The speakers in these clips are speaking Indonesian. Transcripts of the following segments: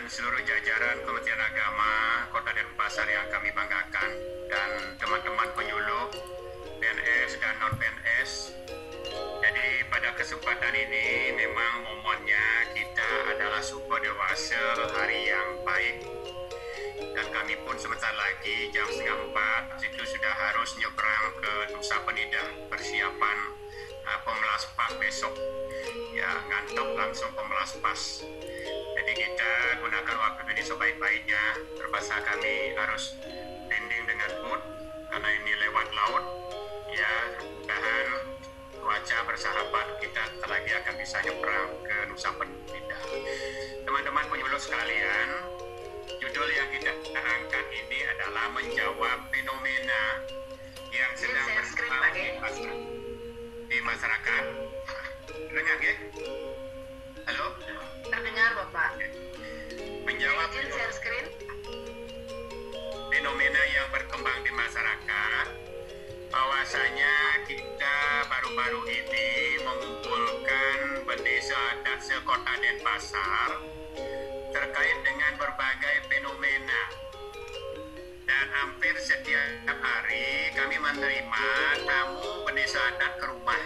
dan seluruh jajaran Kementerian Agama Kota Denpasar yang kami banggakan, dan teman-teman penyuluh PNS dan non-PNS. Jadi pada kesempatan ini memang momennya kita adalah super dewasa, hari yang baik, dan kami pun sebentar lagi jam 3:30 itu sudah harus nyebrang ke Nusa Penida persiapan pemelas pas besok. Ya, ngantuk langsung pemelas pas. Jadi kita gunakan waktu ini sebaik-baiknya. Terpaksa kami harus landing dengan boat karena ini lewat laut. Ya, mudah-mudahan cuaca bersahabat, kita lagi akan bisa nyebrang ke Nusa Penida. Teman-teman penyuluh sekalian, judul yang kita angkat ini adalah menjawab fenomena yang sedang berkembang di masyarakat. Dengar ya? Halo? Terdengar Bapak. Menjawab share screen. Fenomena yang berkembang di masyarakat, bahwasanya kita baru-baru ini mengumpulkan bendesa adat sekota Denpasar terkait dengan berbagai fenomena, dan hampir setiap hari kami menerima tamu bendesa adat ke rumah.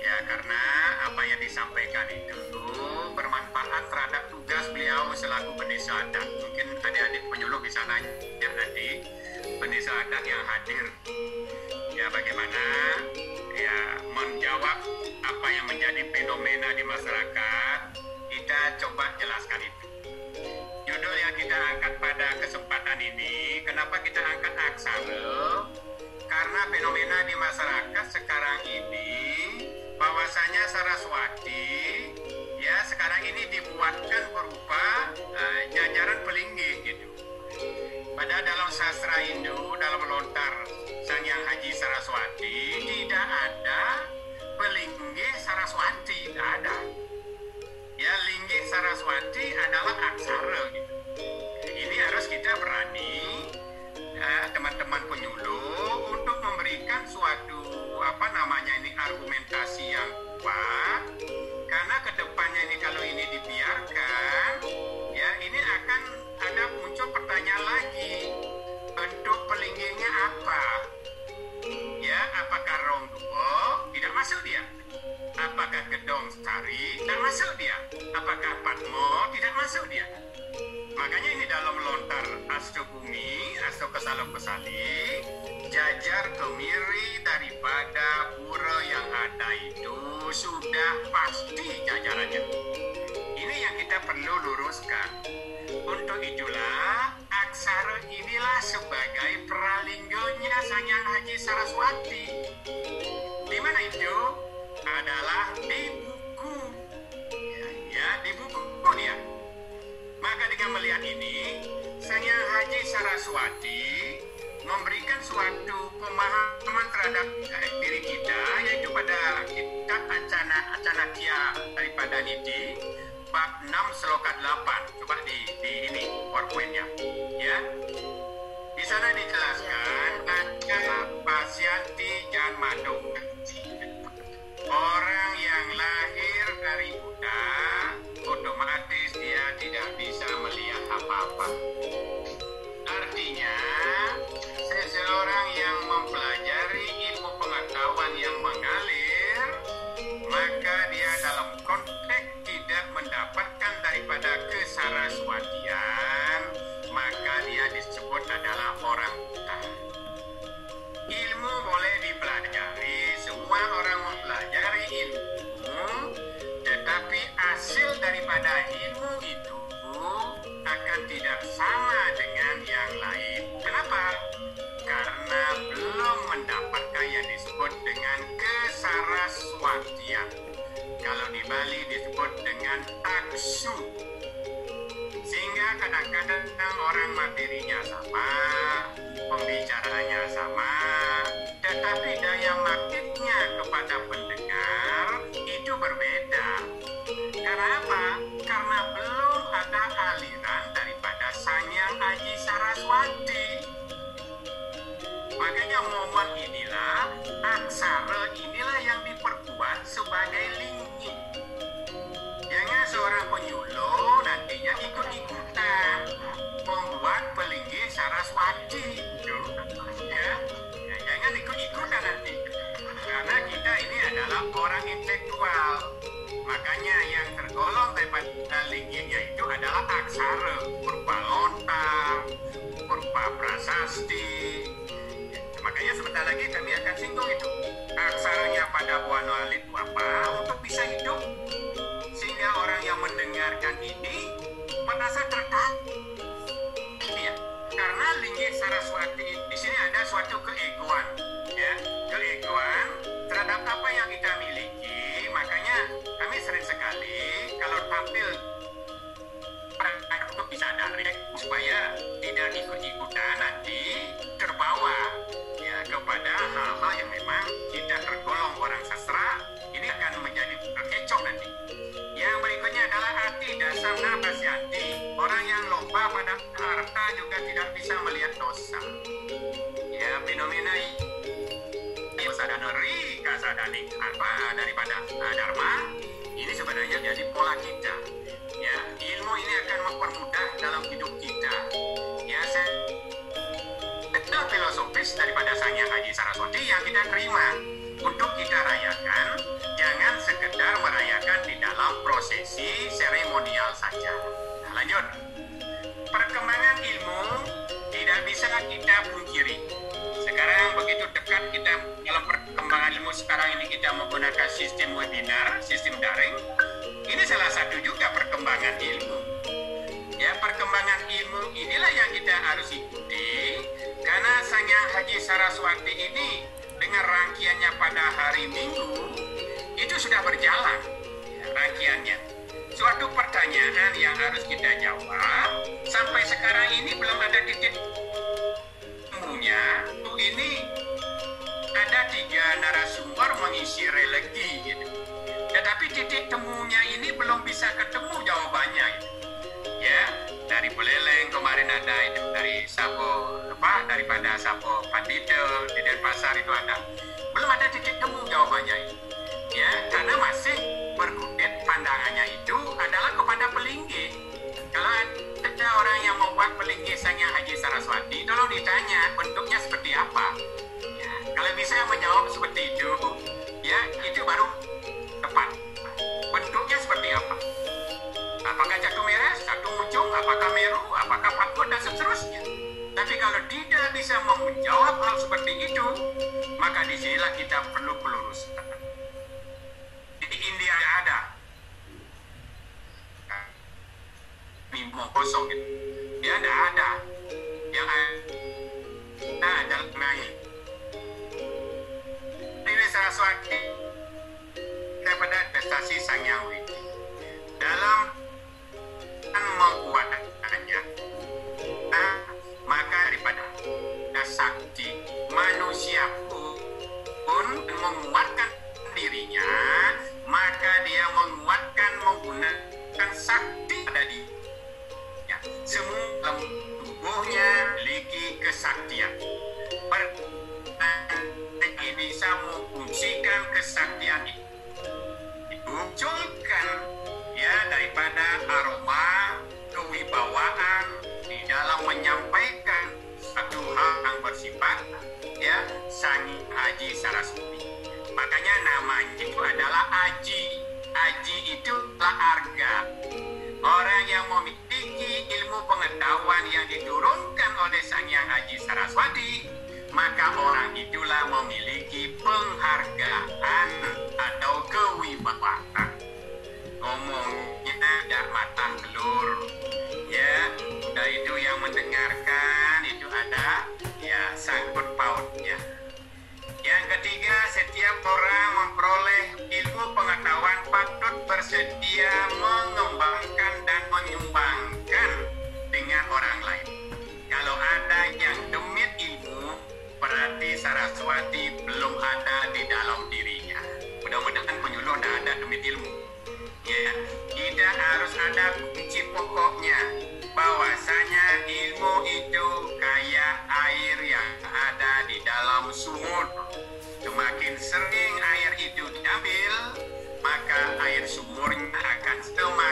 Ya, karena apa yang disampaikan itu bermanfaat terhadap tugas beliau selaku bendesa adat. Mungkin adik-adik penyuluh bisa nanya nanti bendesa adat yang hadir, ya bagaimana ya menjawab apa yang menjadi fenomena di masyarakat. Kita coba jelaskan itu. Judul yang kita angkat pada kesempatan ini, kenapa kita angkat aksara? Karena fenomena di masyarakat sekarang ini, bahwasanya Saraswati ya sekarang ini dibuatkan berupa jajaran pelinggih gitu. Pada dalam sastra Hindu, dalam lontar Sang Hyang Haji Saraswati tidak ada pelinggih Saraswati, tidak ada. Ya, linggih Saraswati adalah aksara gitu. Ini harus kita berani, teman-teman penyuluh, untuk memberikan suatu argumentasi yang kuat, karena kedepannya ini kalau ini dibiarkan, ya ini akan ada muncul pertanyaan lagi, bentuk pelinggihnya apa? Ya, apakah rong duo? Tidak masuk dia. Apakah gedong sari? Tidak masuk dia. Apakah patmo? Tidak masuk dia. Makanya ini dalam lontar Asto Bumi, Asto Kesalam Kesali, jajar kemiri daripada pura yang ada itu sudah pasti jajarannya. Ini yang kita perlu luruskan. Untuk itulah aksara inilah sebagai pralinggonya Sang Hyang Haji Saraswati. Di mana itu? Adalah di buku. Ya, di buku dia. Maka dengan melihat ini, Sang Hyang Haji Saraswati memberikan suatu pemahaman terhadap diri kita, yaitu pada kitab Acanakya daripada Niti, bab 6 sloka 8. Coba di ini PowerPoint-nya, ya. Di sana dijelaskan ada Pasyanti Janmadu, orang yang lahir dari Buddha, otomatis dia tidak bisa melihat apa-apa. Artinya, seseorang yang mempelajari ilmu pengetahuan yang mengalir, maka dia dalam konteks tidak mendapatkan daripada kesaraswatian, maka dia disebut adalah orang buta. Ilmu boleh dipelajari, semua orang mempelajari ilmu, tetapi hasil daripada ilmu itu akan tidak sama dengan yang lain. Kenapa? Karena belum mendapatkan yang disebut dengan kesaraswatian. Kalau di Bali disebut dengan taksu. Sehingga kadang-kadang orang materinya sama, pembicaraannya sama, tetapi daya magnetiknya kepada pendengar itu berbeda. Karena apa? Karena belum ada aliran daripada Sang Hyang Haji Saraswati. Makanya momen inilah, aksara inilah yang sebagai linggih. Jangan seorang penyuluh nantinya ikut basinya itu adalah aksara berupa lontang, berupa prasasti. Makanya sebentar lagi kami akan singgung itu. Aksaranya pada Buana itu apa untuk bisa hidup, sehingga orang yang mendengarkan ini merasa tertarik. Ya, karena Linggih Saraswati di sini ada suatu keegoan, ya, keegoan terhadap apa yang kita miliki. Makanya kami sering sekali kalau tampil untuk bisa direct supaya tidak ikut-ikutan nanti terbawa ya kepada hal-hal yang memang tidak tergolong orang sastra. Ini akan menjadi terkecoh nanti. Yang berikutnya adalah arti dasar nabasyanti. Orang yang lomba pada harta juga tidak bisa melihat dosa. Ya, fenomena sadanari kasadani apa daripada dharma ini sebenarnya jadi pola kita. Ya, ilmu ini akan mempermudah dalam hidup kita. Ya, filosofis daripada Sang Hyang Haji Saraswati yang kita terima untuk kita rayakan, jangan sekedar merayakan di dalam prosesi seremonial saja. Nah, lanjut. Perkembangan ilmu tidak bisa kita pungkiri. Sekarang begitu dekat kita dalam perkembangan ilmu sekarang ini kita menggunakan sistem webinar, sistem daring. Ini salah satu juga perkembangan ilmu. Ya, perkembangan ilmu inilah yang kita harus ikuti karena Sang Hyang Haji Saraswati ini dengan rangkaiannya pada hari Minggu itu sudah berjalan ya, rangkaiannya. Suatu pertanyaan yang harus kita jawab sampai sekarang ini belum ada titik temunya. Ini ada 3 narasumber mengisi religi gitu. Tetapi titik temunya ini belum bisa ketemu jawabannya gitu. Ya, dari Buleleng kemarin ada itu dari Sabo apa daripada Sabo Pandito di Denpasar itu ada. Belum ada titik temu jawabannya itu. Ya, karena masih berkutat pandangannya itu adalah kepada pelinggih. Kalau ada orang yang membuat pelinggih Sang Hyang Haji Saraswati, tolong ditanya bentuknya seperti apa. Ya, kalau bisa menjawab seperti itu, ya itu baru tepat. Bentuknya seperti apa? Apakah jatuh merah, satu ujung, apakah meru, apakah patut dan seterusnya. Tapi kalau tidak bisa menjawab hal seperti itu, maka disinilah kita perlu peluruskan. Di India ada bimbang kosong gitu. Ya tidak ada yang ada naik. Dewi Saraswati daripada prestasi Sang Hyang Widi dalam menguatkannya, maka daripada sakti manusia pun menguatkan dirinya, maka dia menguatkan menggunakan sakti pada dirinya. Semua tubuhnya memiliki kesaktian. Ini bisa memfungsikan kesaktian itu. Dimunculkan ya daripada aroma kewibawaan di dalam menyampaikan satu hal yang bersifat ya Sang Haji Saraswati. Makanya namanya itu adalah Aji. Aji itu adalah arga. Orang yang memiliki ilmu pengetahuan yang diturunkan oleh Sang Hyang Haji Saraswati, maka orang itulah memiliki penghargaan atau kewibawaan. Ngomongnya tidak mata telur ya, dan itu yang mendengarkan itu ada ya sangkut pautnya. Yang ketiga, setiap orang memperoleh ilmu pengetahuan patut bersedia mengembangkan dan menyumbangkan dengan orang lain. Kalau ada yang demit ilmu, berarti Saraswati belum ada di dalam dirinya. Mudah-mudahan penyuluh tidak ada demit ilmu. Ya, kita harus ada kunci pokoknya bahwasanya ilmu itu kayak air yang ada di dalam sumur. Semakin sering air itu diambil, maka air sumurnya akan semakin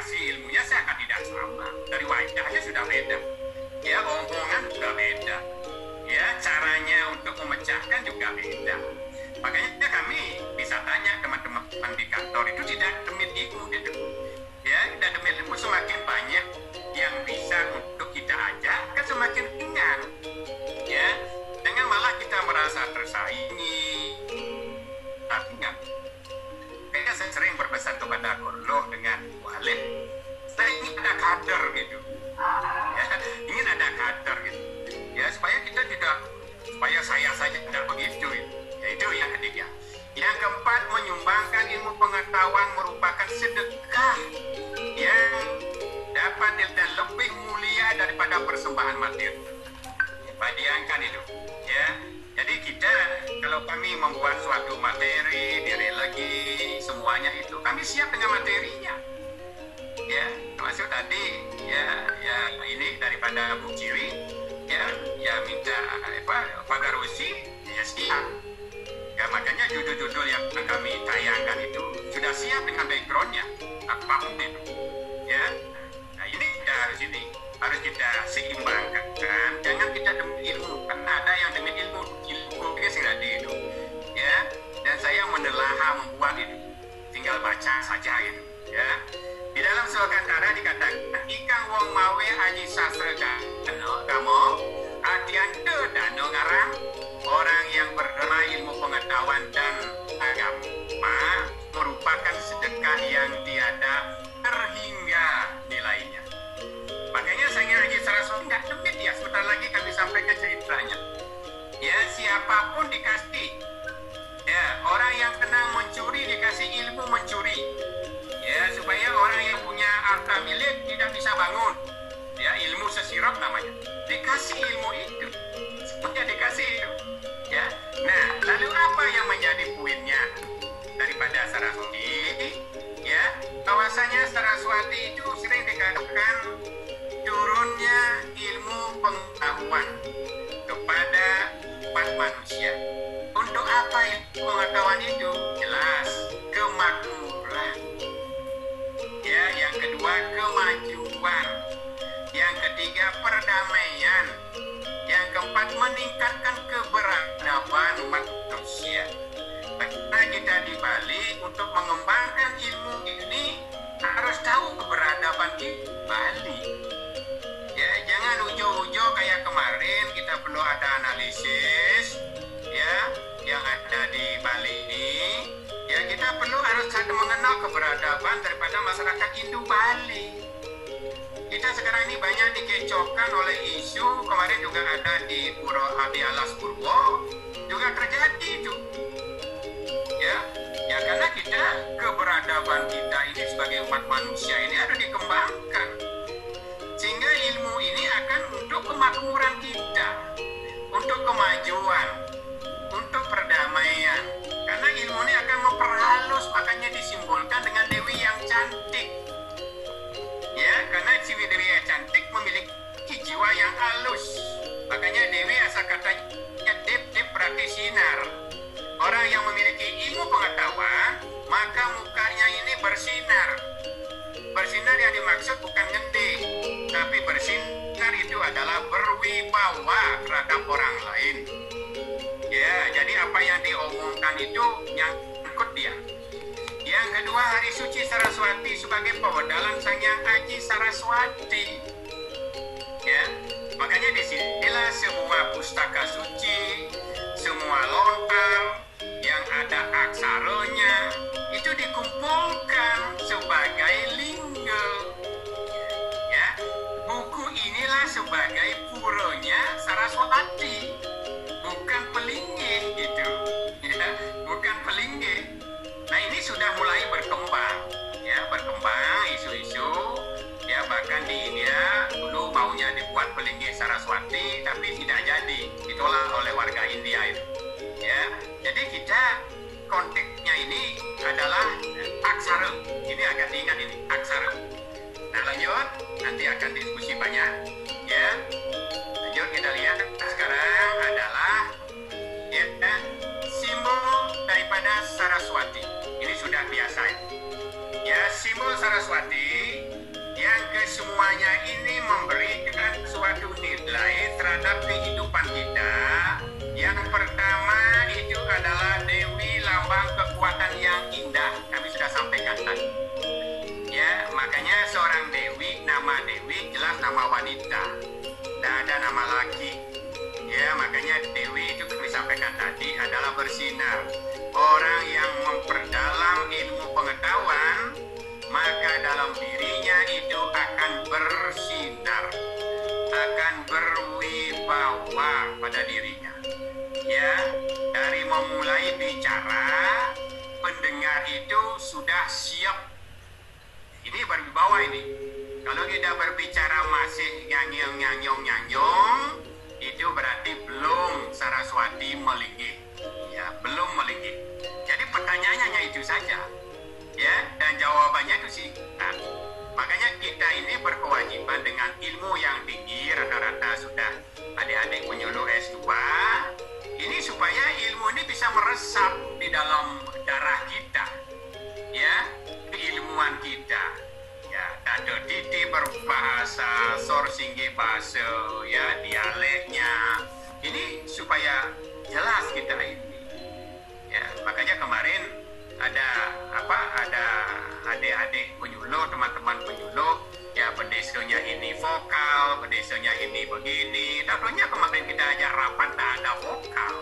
dikasih ilmunya sangat tidak sama. Dari wajahnya sudah beda, ya omongan juga beda, ya caranya untuk memecahkan juga beda. Makanya kami bisa tanya teman-teman di kantor itu tidak demit ilmu gitu, ya tidak demit ilmu. Semakin banyak yang bisa untuk kita ajak kan semakin ringan, ya dengan malah kita merasa tersaingi. Tapi enggak. Kayaknya saya sering berpesan kepada Korlo dengan Walid, saya ingin ada kader gitu, ya ingin ada kader gitu, ya supaya kita tidak, supaya saya saja tidak begitu gitu. Ya, itu yang ketiga. Yang keempat, menyumbangkan ilmu pengetahuan merupakan sedekah yang dapat dan lebih mulia daripada persembahan materi. Bayangkan itu, ya. Jadi kita, kalau kami membuat suatu materi, diri lagi, semuanya itu, kami siap dengan materinya. Ya, termasuk tadi, ya ini daripada Bu Ciri, ya minta Pak Garusi, ya siap. Ya makanya judul-judul yang kami tayangkan itu sudah siap dengan backgroundnya, apapun itu. Ya, nah ini kita harus kita seimbangkan. Jangan kita demi ilmu, karena ada yang demi ilmu tadi itu, ya. Dan saya menelaah membuat itu, tinggal baca saja itu, ya. Di dalam Sulkantara dikatakan, ikan wong mawe aji sastra dano kamo adiante dano ngarang, orang yang bernama ilmu pengetahuan dan agama merupakan sedekah yang tiada terhingga nilainya. Makanya saya Haji Saraswati nggak demit ya, sebentar lagi kami sampaikan ceritanya. Ya siapapun dikasih, ya orang yang tenang mencuri dikasih ilmu mencuri, ya supaya orang yang punya harta milik tidak bisa bangun, ya ilmu sesirap namanya, dikasih ilmu itu, semuanya dikasih itu, ya. Nah lalu apa yang menjadi poinnya daripada Saraswati? Ya bahwasanya Saraswati itu sering dikatakan turunnya ilmu pengetahuan kepada umat manusia. Untuk apa ya pengetahuan itu? Jelas kemakmuran. Ya, yang kedua kemajuan. Yang ketiga perdamaian. Yang keempat meningkatkan keberadaban manusia. Karena kita di Bali untuk mengembangkan ilmu ini harus tahu keberadaban di Bali. Ya, jangan ujo-ujo kayak kemarin, kita perlu ada analisis, ya, yang ada di Bali ini. Ya, kita perlu harus mengenal keberadaban daripada masyarakat Hindu Bali. Kita sekarang ini banyak dikecohkan oleh isu, kemarin juga ada di Pura Adi Alas Purwo, juga terjadi itu. Ya karena kita, keberadaban kita ini sebagai umat manusia ini harus dikembangkan. Sehingga ilmu ini akan untuk kemakmuran kita, untuk kemajuan, untuk perdamaian. Karena ilmu ini akan memperhalus, makanya disimbolkan dengan Dewi yang cantik. Ya, karena si Dewi yang cantik memiliki jiwa yang halus. Makanya Dewi asal katanya dep berarti sinar. Orang yang memiliki ilmu pengetahuan, maka mukanya ini bersinar. Bersinar yang dimaksud bukan ngende, tapi bersinar itu adalah berwibawa terhadap orang lain. Ya, jadi apa yang diomongkan itu nyangkut dia. Yang kedua, hari suci Saraswati sebagai pewedalan Sang Hyang Aji Saraswati. Ya, makanya disinilah semua pustaka suci, semua lontar yang ada aksaranya itu dikumpulkan sebagai lingga. Ya, buku inilah sebagai puronya Saraswati, bukan pelinggih gitu. Ya, bukan pelinggih. Nah ini sudah mulai berkembang, ya berkembang isu-isu. Ya bahkan di India dulu maunya dibuat pelinggih Saraswati, tapi tidak jadi, ditolak oleh warga India itu. Ya, jadi kita konteksnya ini adalah aksara. Ini agak diingat ini aksara. Nah lanjut, nanti akan diskusi banyak. Ya, lanjut kita lihat sekarang adalah ya, simbol daripada Saraswati. Ini sudah biasa. Ya, simbol Saraswati semuanya ini memberikan suatu nilai terhadap kehidupan kita. Yang pertama itu adalah Dewi, lambang kekuatan yang indah. Kami sudah sampaikan tadi. Ya, makanya seorang Dewi, nama Dewi jelas nama wanita. Tidak ada nama laki. Ya, makanya Dewi itu kami sampaikan tadi adalah bersinar. Orang yang memperdalam ilmu pengetahuan, maka dalam dirinya itu akan bersinar, akan berwibawa pada dirinya. Ya, dari memulai bicara, pendengar itu sudah siap. Ini berwibawa ini. Kalau kita berbicara masih nyanyong, itu berarti belum Saraswati melinggih. Ya, belum melinggih. Jadi pertanyaannya hanya itu saja. Ya, dan jawabannya itu singkat. Makanya kita ini berkewajiban dengan ilmu yang tinggi, rata-rata sudah adik-adik penyuluh S2. Ini supaya ilmu ini bisa meresap di dalam darah kita. Ya, keilmuan kita. Ya, dado titi berbahasa, sor singgi bahasa, ya, dialeknya. Ini supaya jelas kita ini. Ya, makanya kemarin ada adik-adik penyuluh, teman-teman penyuluh, ya pendesanya ini vokal, pendesanya ini begini. Tentunya kemarin kita ajak rapat tak ada vokal.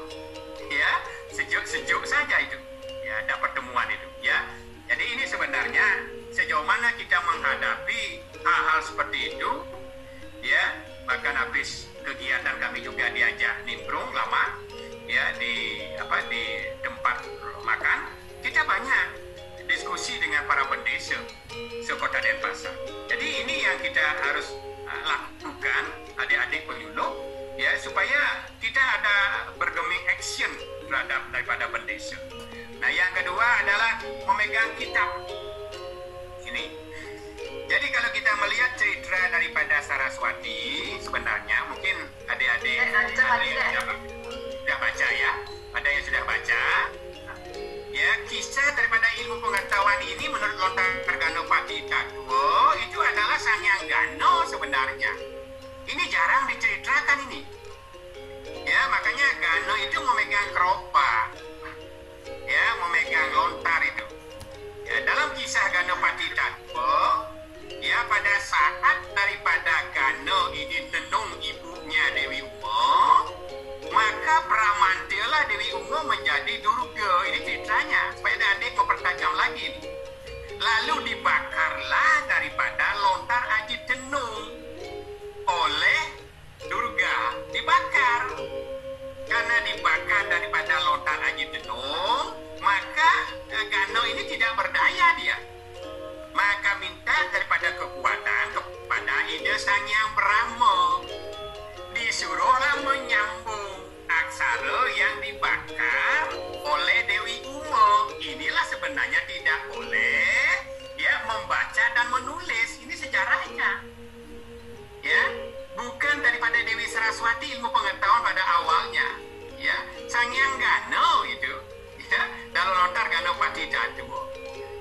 Ya, sejuk-sejuk saja itu. Ya, ada pertemuan itu, ya. Jadi ini sebenarnya sejauh mana kita menghadapi hal-hal seperti itu, ya. Bahkan habis kegiatan kami juga diajak nimbrung lama, ya, di tempat makan. Kita banyak diskusi dengan para pendesa sekota Denpasar. Jadi ini yang kita harus lakukan, adik-adik penyuluh, ya, supaya kita ada bergeming action daripada pendesa. Nah, yang kedua adalah memegang kitab. Ini. Jadi kalau kita melihat cerita daripada Saraswati, sebenarnya mungkin adik-adik ada yang sudah baca, ya. Ada yang sudah baca. Ya, kisah daripada ilmu pengetahuan ini menurut Lontar Ganopati Tatuo itu adalah Sangyang Gano sebenarnya. Ini jarang diceritakan ini. Ya, makanya Gano itu memegang keropa. Ya, memegang lontar itu. Ya, dalam kisah Ganopati Tatuo, ya, pada saat daripada Gano ini tenung ibunya Dewi Umo, maka Bramantela Dewi Ungu menjadi Durga. Ini ceritanya, supaya adik mempertajam lagi. Lalu dibakarlah daripada lontar Aji Tenung oleh Durga. Dibakar. Karena dibakar daripada lontar Aji Tenung, maka Gano ini tidak berdaya dia. Maka minta daripada kekuatan kepada Ida Sang Hyang Brahma. Disuruhlah menyambung aksara yang dibakar oleh Dewi Umo. Inilah sebenarnya tidak boleh, ya, membaca dan menulis. Ini sejarahnya, ya, bukan daripada Dewi Saraswati ilmu pengetahuan pada awalnya, ya. Sangyang Gano itu, ya, dalam lontar Ganopati Tatuo.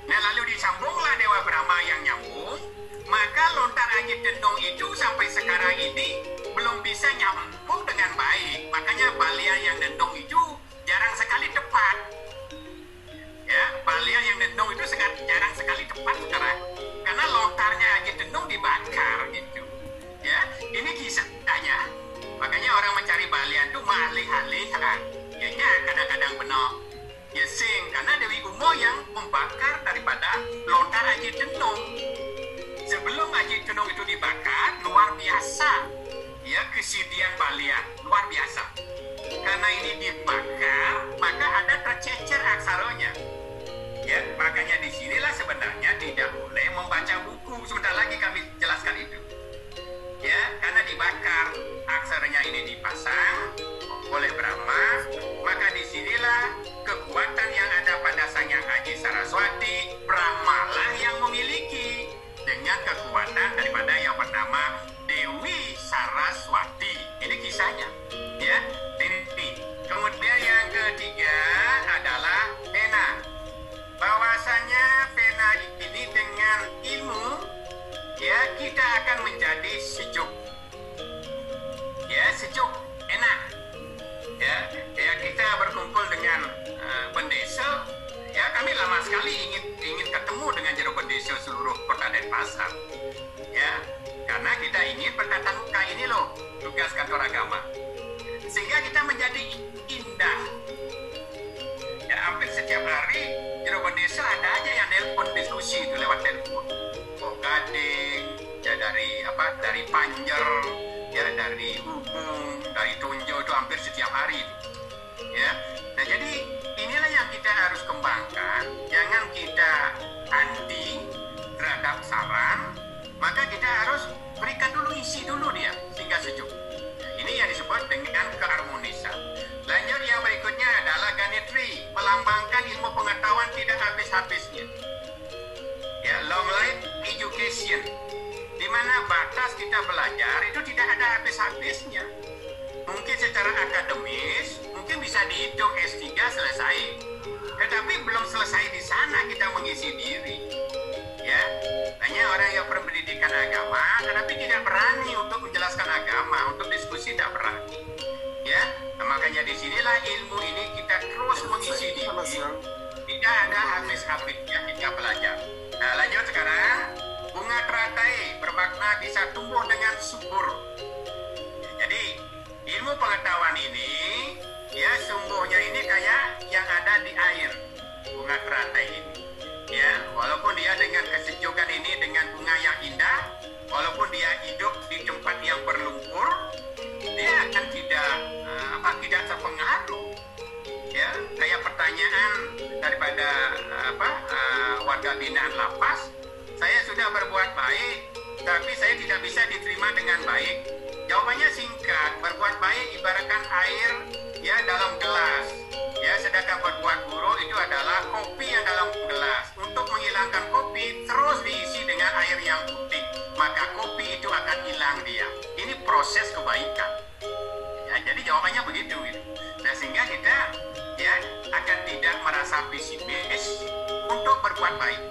Nah, lalu disambunglah Dewa Brahma yang nyambung. Maka lontar Aji Tenung itu sampai sekarang ini belum bisa nyambung dengan baik. Makanya balian yang dendong itu jarang sekali tepat. Ya, balian yang dendong itu jarang sekali tepat sekarang. Karena lontarnya Aji Tenung dibakar gitu. Ya, ini kisahnya. Makanya orang mencari balian itu malih-alih kan. Ya, kadang-kadang benar. Ya, sing karena Dewi Umo yang membakar daripada lontar Aji Tenung. Sebelum Aji Tenung itu dibakar, luar biasa. Ya, kesidian balian, luar biasa. Karena ini dibakar, maka ada tercecer aksaranya. Ya, makanya disinilah sebenarnya tidak boleh membaca buku. Sebentar lagi kami jelaskan itu. Ya, karena dibakar, aksaranya ini dipasang oleh Brahma, maka disinilah kekuatan yang ada pada Sangyang Aji Saraswati, Brahmalah yang memiliki dengan kekuatan daripada yang pertama Dewi Saraswati. Ini kisahnya, ya. Ini. Kemudian yang ketiga adalah Nena. ingin ketemu dengan jero bedesa seluruh kota Denpasar. Ya, karena kita ingin bertatap muka ini loh tugas kantor agama. Sehingga kita menjadi indah. Ya, hampir setiap hari jero bedesa ada aja yang nelpon diskusi itu lewat telepon. Oh, Gading, ya dari Panjer, ya dari Hubung, dari Tonjo itu hampir setiap hari itu. Ya. Nah, jadi inilah yang kita harus kembangkan. Jangan kita anti terhadap saran, maka kita harus berikan dulu, isi dulu dia sehingga sejuk. Ini yang disebut dengan keharmonisan. Lanjut yang berikutnya adalah Ganetri, melambangkan ilmu pengetahuan tidak habis-habisnya. Ya, long life education, di mana batas kita belajar itu tidak ada habis-habisnya. Mungkin secara akademis, mungkin bisa dihitung S3 selesai, tetapi belum selesai di sana kita mengisi diri. Ya, hanya orang yang berpendidikan agama, tetapi tidak berani untuk menjelaskan agama, untuk diskusi tidak berani. Ya, nah, makanya disinilah ilmu ini kita terus mengisi diri. Tidak ada habis-habisnya kita belajar. Nah, lanjut sekarang, bunga teratai bermakna bisa tumbuh dengan subur. Jadi ilmu pengetahuan ini, ya sungguhnya ini kayak yang ada di air, bunga teratai ini. Ya, walaupun dia dengan kesejukan ini, dengan bunga yang indah, walaupun dia hidup di tempat yang berlumpur, dia akan tidak terpengaruh. Ya, kayak pertanyaan daripada warga binaan lapas, saya sudah berbuat baik, tapi saya tidak bisa diterima dengan baik. Jawabannya singkat, berbuat baik ibaratkan air ya dalam gelas. Ya, sedangkan berbuat buruk itu adalah kopi yang dalam gelas. Untuk menghilangkan kopi, terus diisi dengan air yang putih, maka kopi itu akan hilang dia. Ini proses kebaikan. Ya, jadi jawabannya begitu gitu. Nah, sehingga kita ya akan tidak merasa pesimis untuk berbuat baik.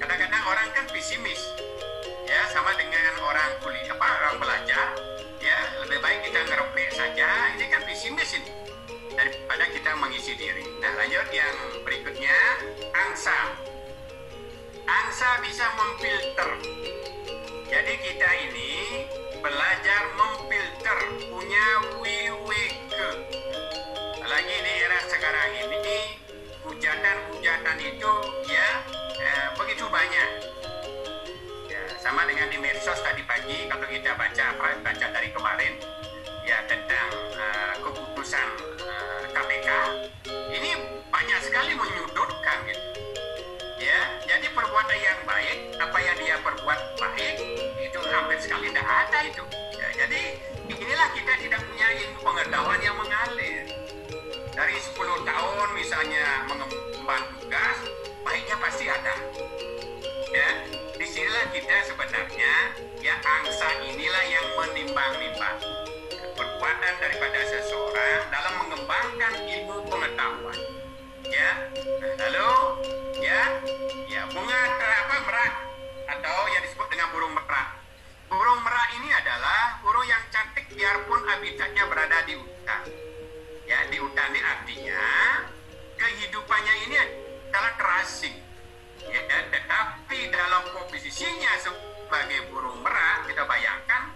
Kadang-kadang orang kan pesimis. Ya, sama dengan orang orang belajar, ya lebih baik kita ngerepek saja. Ini kan pesimis ini daripada kita mengisi diri. Nah, lanjut yang berikutnya, angsa. Angsa bisa memfilter. Jadi kita ini belajar memfilter, punya WWK. Lagi di era sekarang ini, hujatan-hujatan itu ya begitu banyak. Ya, sama dengan di medsos tadi pagi kalau kita baca dari kemarin ya tentang keputusan KPK, ini banyak sekali menyudutkan gitu. Ya, jadi perbuatan yang baik, apa yang dia perbuat baik itu hampir sekali tidak ada itu. Ya, jadi inilah kita tidak punya ilmu pengetahuan yang mengalir. Dari 10 tahun misalnya mengemban tugas, baiknya pasti ada. Ya, disinilah kita sebenarnya ya angsa inilah yang menimbang-nimbang perbuatan daripada seseorang dalam mengembangkan ilmu pengetahuan. Ya, lalu ya bunga merak atau yang disebut dengan burung merak. Burung merak ini adalah burung yang cantik biarpun habitatnya berada di hutan. Ya, di hutan ini artinya kehidupannya ini adalah terasing. Ya, tetapi dalam posisinya sebagai burung merak, kita bayangkan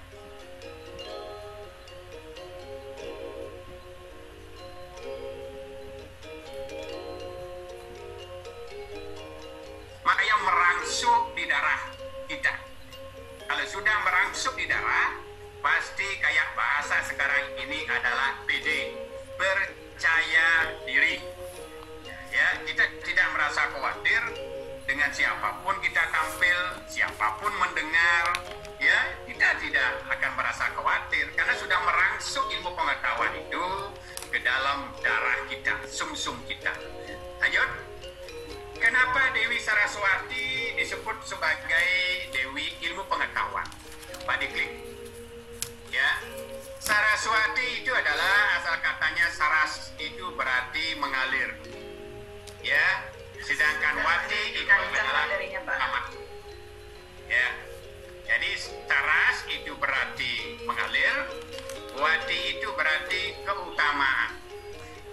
maka yang merangsuk di darah kita. Kalau sudah merangsuk di darah, pasti kayak bahasa sekarang ini adalah PD, percaya diri. Ya, kita tidak merasa khawatir dengan siapapun kita tampil, siapapun mendengar, ya, kita tidak akan merasa khawatir karena sudah merangsuk ilmu pengetahuan itu ke dalam darah kita, sumsum kita. Lanjut. Kenapa Dewi Saraswati disebut sebagai Dewi ilmu pengetahuan? Pak diklik. Ya, Saraswati itu adalah asal katanya saras itu berarti mengalir. Ya, sedangkan Wati itu adalah amat. Ya, jadi saras itu berarti mengalir, Wati itu berarti keutamaan.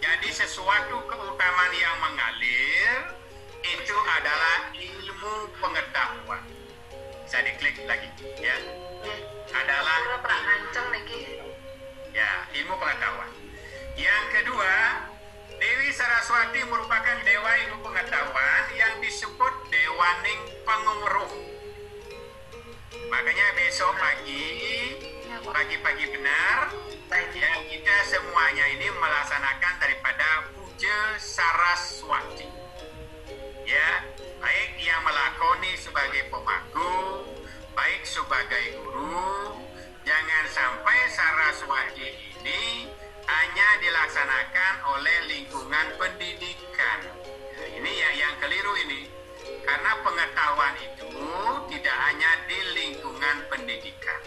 Jadi sesuatu keutamaan yang mengalir itu ada pengetahuan. Bisa diklik lagi, ya. Adalah Pak nganceng lagi. ya, ilmu pengetahuan. Yang kedua, Dewi Saraswati merupakan dewa ilmu pengetahuan yang disebut Dewaning Penguruh. Makanya besok pagi-pagi benar, ya, kita semuanya ini melaksanakan daripada puja Saraswati. Ya, baik yang melakoni sebagai pemaku, baik sebagai guru. Jangan sampai Saraswati ini hanya dilaksanakan oleh lingkungan pendidikan. Ya, ini ya yang keliru ini. Karena pengetahuan itu tidak hanya di lingkungan pendidikan.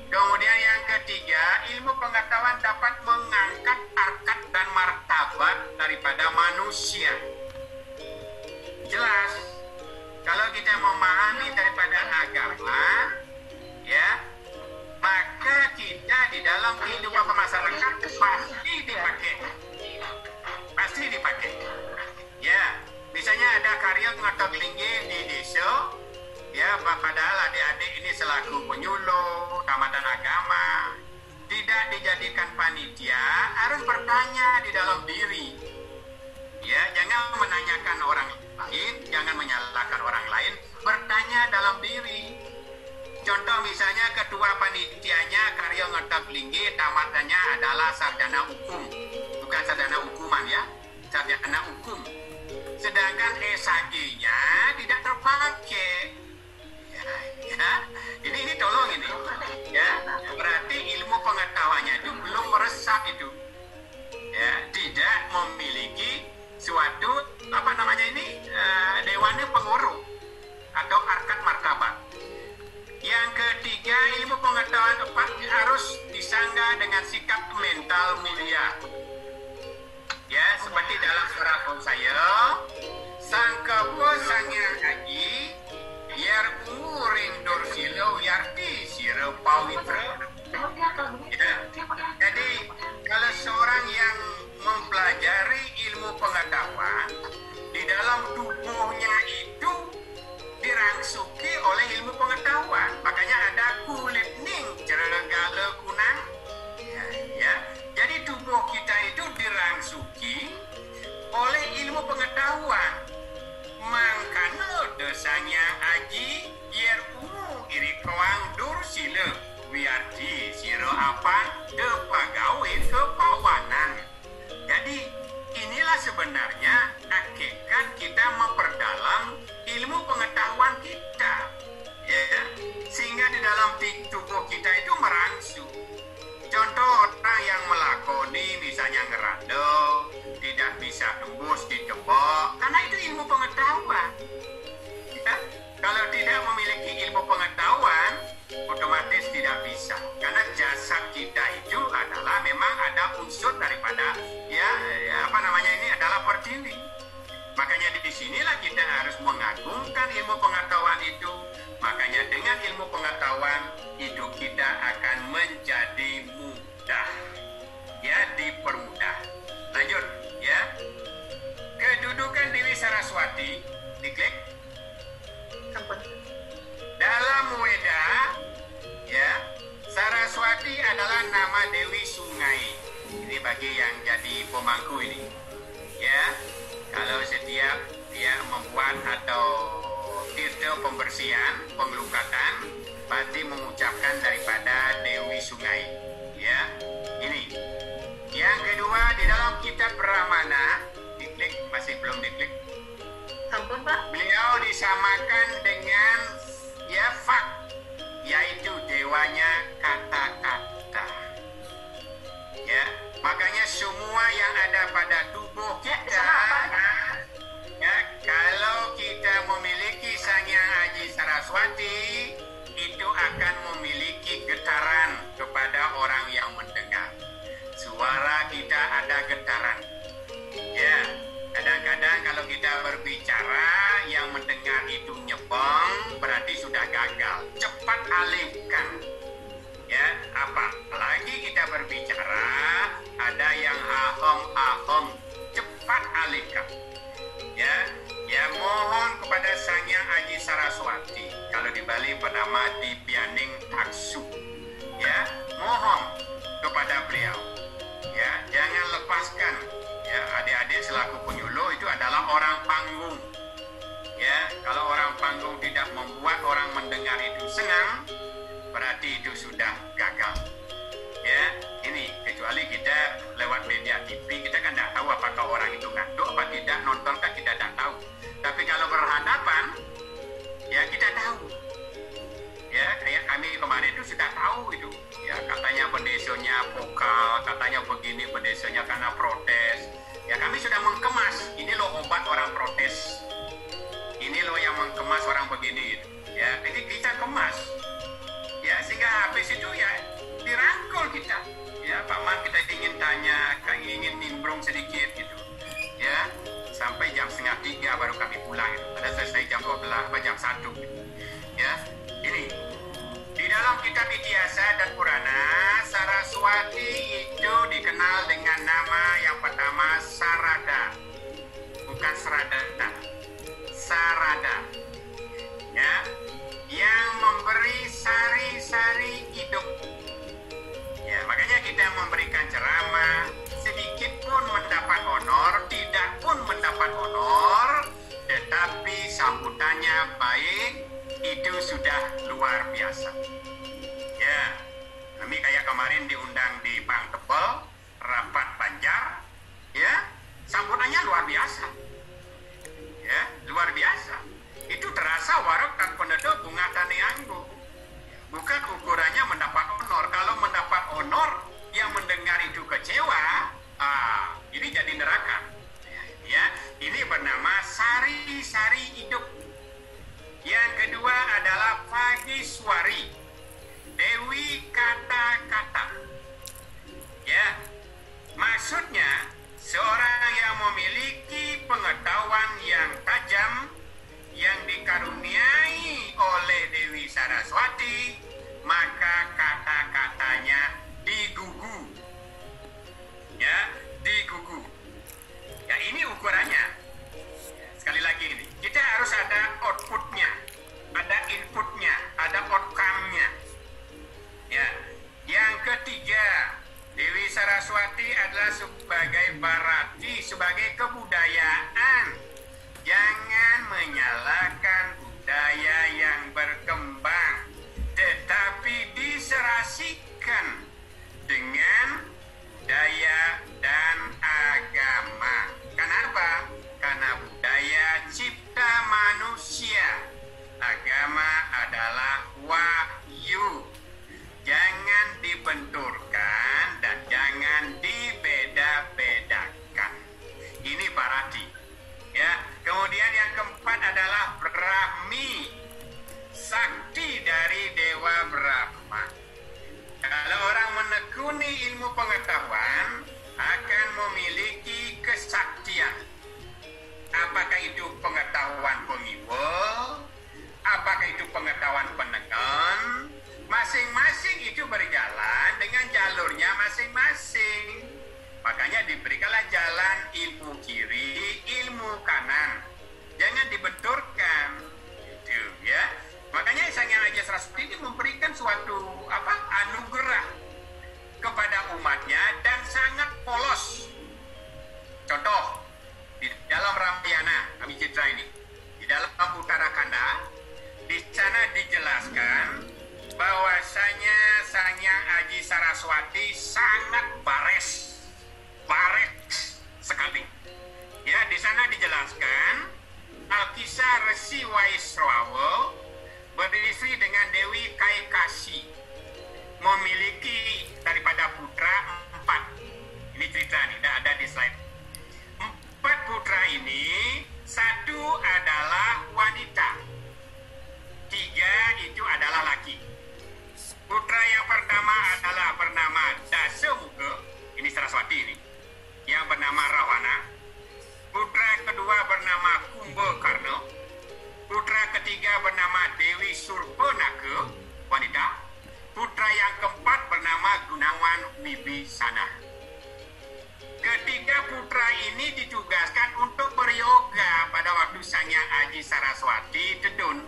Kemudian yang ketiga, ilmu pengetahuan dapat mengangkat harkat dan martabat daripada manusia. Jelas, kalau kita memahami daripada agama, ya, maka kita di dalam kehidupan masyarakat pasti dipakai. Ya, misalnya ada karya ngotok tinggi di desa, ya, padahal adik-adik ini selaku penyuluh tamatan agama tidak dijadikan panitia, harus bertanya di dalam diri. Ya, jangan menanyakan orang lain, jangan menyalahkan orang lain, bertanya dalam diri. Contoh misalnya ketua panitianya karya ngotak linggi, tamatannya adalah sarjana hukum, bukan sarjana hukuman ya, sarjana hukum. Sedangkan SHG-nya tidak terpakai. Ya. Ini tolong ini. Ya, berarti ilmu pengetahuannya itu belum meresap itu. Ya, tidak memiliki suatu dewan penguruh atau harkat martabat. Yang ketiga, ilmu pengetahuan harus disangga dengan sikap mental mulia. Ya, seperti dalam surat saya, sangkapo sangyang haji, biar umuring dorsilo yarti siro pawitra. Ya. Jadi, kalau seorang yang mempelajari ilmu pengetahuan, di dalam tubuhnya itu dirangsuki oleh ilmu pengetahuan. Makanya ada kulit ning ceregale kunang. Ya. Jadi tubuh kita itu dirangsuki oleh ilmu pengetahuan. Mangkana desanya aji biar iri kawang dur sila biarti siro apa depagawe kepawanan. Jadi inilah sebenarnya hakikat kita memperdalam ilmu pengetahuan kita, ya, sehingga di dalam tubuh kita itu merangsuk. Contoh orang yang melakoni misalnya ngerando tidak bisa tembus ditebak, karena itu ilmu pengetahuan. Ya, kalau tidak memiliki ilmu pengetahuan, otomatis tidak bisa. Karena jasad kita itu adalah memang ada unsur daripada ini adalah pertiwi. Makanya di sinilah kita harus mengagungkan ilmu pengetahuan itu. Makanya dengan ilmu pengetahuan hidup kita akan menjadi mudah. Ya, dipermudah. Lanjut, ya. Kedudukan Dewi Saraswati, diklik. Dalam Weda, ya, Saraswati adalah nama Dewi Sungai. Ini bagi yang jadi pemangku ini. Ya, kalau setiap dia membuat atau tirta pembersihan, pengelukatan, pasti mengucapkan daripada Dewi Sungai. Ya, ini. Yang kedua, di dalam kitab Brahmana, diklik, masih belum diklik. Ampun, Pak. Beliau disamakan dengan Fak, yaitu dewanya kata-kata. Ya, makanya semua yang ada pada tubuh kita, ya, kalau kita memiliki Sangyang Aji Saraswati, itu akan memiliki getaran kepada orang yang mendengar. Suara kita ada getaran. Ya, kadang-kadang kalau kita berbicara yang mendengar itu nyebong, berarti sudah gagal. Cepat alihkan. Ya, apalagi kita berbicara ada yang ahom-ahom, cepat alihkan. Ya, mohon kepada Sangyang Aji Saraswati Ya, kalau orang panggung tidak membuat orang mendengar itu senang, berarti itu sudah gagal. Ya, ini kecuali kita lewat media TV, kita kan tidak tahu apakah orang itu ngantuk apa tidak, nonton kan kita tidak tahu. Tapi kalau berhadapan, ya kita tahu. Ya, kayak kami kemarin itu sudah tahu itu. Ya, katanya pendesonya vokal, katanya begini pendesonya karena protes. Ya, kami sudah mengemas. Ini loh obat orang protes. Ini loh yang mengemas orang begini. Ya, jadi kita kemas. Ya, sehingga habis itu ya dirangkul kita. Ya, Pak Man, kita ingin tanya, ingin nimbrung sedikit gitu. Ya, sampai jam 2:30 baru kami pulang itu. Ada selesai jam 12 atau jam 1 gitu. Ya, ini di dalam kitab Idiasa dan Purana, Saraswati itu dikenal dengan nama yang pertama Sarada, bukan Sradana, Sarada, ya, yang memberi sari-sari hidup. Ya, makanya kita memberikan ceramah, sedikit pun mendapat honor, tidak pun mendapat honor, tetapi sambutannya baik, itu sudah luar biasa. Ya, kami kayak kemarin diundang di Bang Tebel, rapat Banjar, ya, sambutannya luar biasa. Ya, luar biasa. Itu terasa warak dan penduduk bunga tani anggur. Bukan ukurannya mendapat honor. Kalau mendapat honor, yang mendengar itu kecewa, ini jadi neraka. Ya, ini bernama sari-sari hidup. Yang kedua adalah Vagiswari, Dewi kata-kata. Ya, maksudnya seorang yang memiliki pengetahuan yang tajam, yang dikaruniai oleh Dewi Saraswati, maka kata-katanya digugu. Ya, digugu. Ya, ini ukurannya. Sekali lagi ini, kita harus ada outputnya, ada inputnya, ada outcome-nya. Ya, yang ketiga, Dewi Saraswati adalah sebagai barati, sebagai kebudayaan. Jangan menyalahkan budaya yang berkembang, tetapi diserasikan dengan budaya dan agama. Kenapa? Karena budaya cipta manusia, agama adalah wahyu. Jangan dibenturkan dan jangan dibeda-bedakan. Ini barati. Ya, kemudian yang keempat adalah Brahmi, sakti dari Dewa Brahma. Kalau orang menekuni ilmu pengetahuan, akan memiliki kesaktian. Apakah itu pengetahuan pengimbul? Apakah itu pengetahuan penekan? Masing-masing itu berjalan dengan jalurnya masing-masing. Makanya diberikanlah jalan ilmu kiri, ilmu kanan. Jangan dibenturkan. Gitu, ya. Makanya Sang Hyang Aji Saraswati ini memberikan suatu anugerah kepada umatnya dan sangat polos. Contoh, di dalam Ramayana, kami citra ini, di dalam Uttarakhanda, di sana dijelaskan bahwasanya Sang Hyang Aji Saraswati sangat bares sekali. Ya, di sana dijelaskan Alkisah Resi Waisrawa beristri dengan Dewi Kaikasi, memiliki daripada putra 4. Ini cerita nih, ada di slide. 4 putra ini, 1 adalah wanita, 3 itu adalah laki. Putra yang pertama adalah bernama Dasamuka, ini Saraswati ini, yang bernama Rawana. Putra kedua bernama Kumbhakarna. Putra ketiga bernama Dewi Surpanaka, wanita. Putra yang keempat bernama Gunawan Wibisana. Ketiga putra ini ditugaskan untuk beryoga pada waktu Sang Hyang Aji Saraswati tedun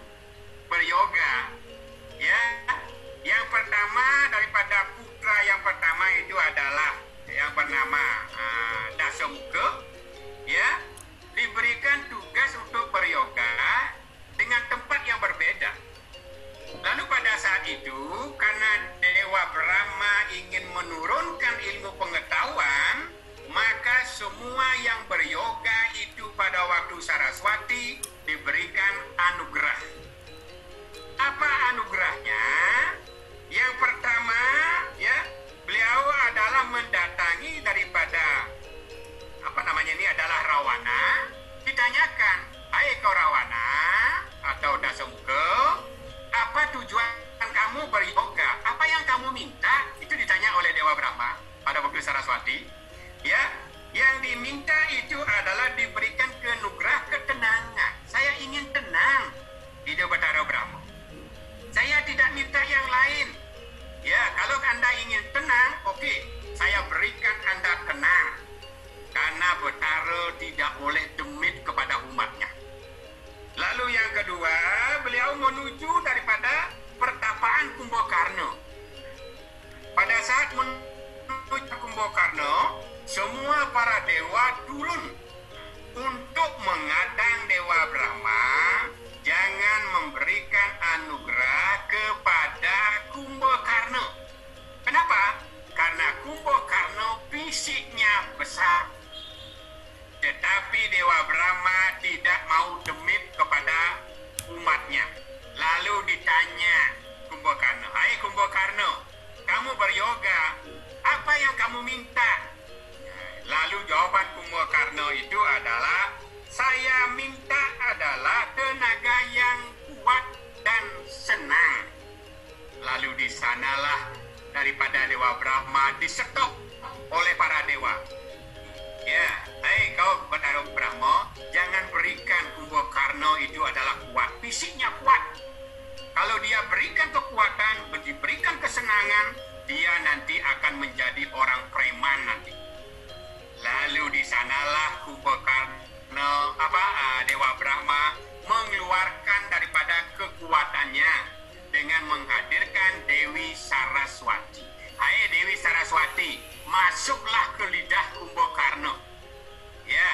beryoga. Ya, yang pertama daripada putra yang pertama itu adalah yang bernama Dasamuka, ya, diberikan tugas untuk beryoga Saraswati, ya, yang diminta itu adalah diberikan kenugerah ketenangan. Saya ingin tenang di Dewa Batara Brahma. Saya tidak minta yang lain. Ya, kalau Anda ingin tenang, oke, saya berikan Anda tenang. Karena Batara tidak boleh demit kepada umatnya. Lalu yang kedua, beliau menuju daripada pertapaan Kumbakarna. Pada saat menuju Kumbakarna, semua para dewa turun untuk mengadang Dewa Brahma jangan memberikan anugerah kepada Kumbakarna. Kenapa? Karena Kumbakarna fisiknya besar. Tetapi Dewa Brahma tidak mau demit kepada umatnya. Lalu ditanya Kumbakarna, "Hai Kumbakarna, kamu beryoga, apa yang kamu minta?" Lalu jawaban Kumbakarna itu adalah, "Saya minta adalah tenaga yang kuat dan senang." Lalu di sanalah daripada Dewa Brahma disetok oleh para dewa. Ya, kau Batara Brahma, jangan berikan Kumbakarna itu adalah kuat, fisiknya kuat. Kalau dia berikan kekuatan, diberikan kesenangan, dia nanti akan menjadi orang preman nanti. Lalu di sanalah Kumbakarna, Dewa Brahma mengeluarkan daripada kekuatannya dengan menghadirkan Dewi Saraswati. Hai Dewi Saraswati, masuklah ke lidah Kumbakarna. Ya,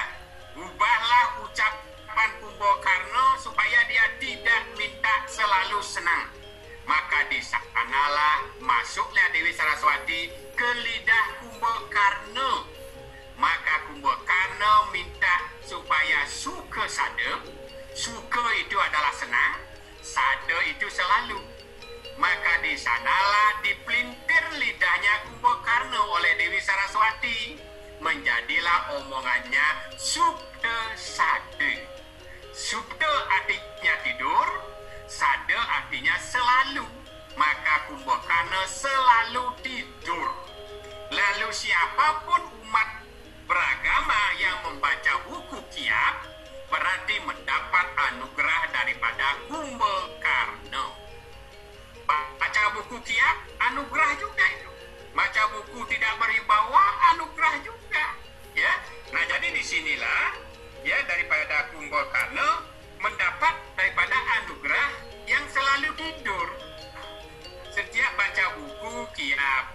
ubahlah ucapan Kumbakarna supaya dia tidak minta selalu senang. Maka di sanalah masuklah Dewi Saraswati ke lidah Kumbakarna. Maka Kumbakarna minta supaya suka sada. Suka itu adalah senang, sada itu selalu. Maka di sanalah dipelintir lidahnya Kumbakarna oleh Dewi Saraswati. Menjadilah omongannya subda sada. Subda artinya tidur, sada artinya selalu. Maka Kumbakarna selalu tidur. Lalu siapapun umat beragama yang membaca buku Kiap berarti mendapat anugerah daripada Kumbakarna. Baca buku Kiap, anugerah juga itu. Baca buku tidak beribawa, anugerah juga. Ya, nah jadi disinilah ya daripada Kumbakarna mendapat daripada anugerah yang selalu tidur. Setiap baca buku Kiap,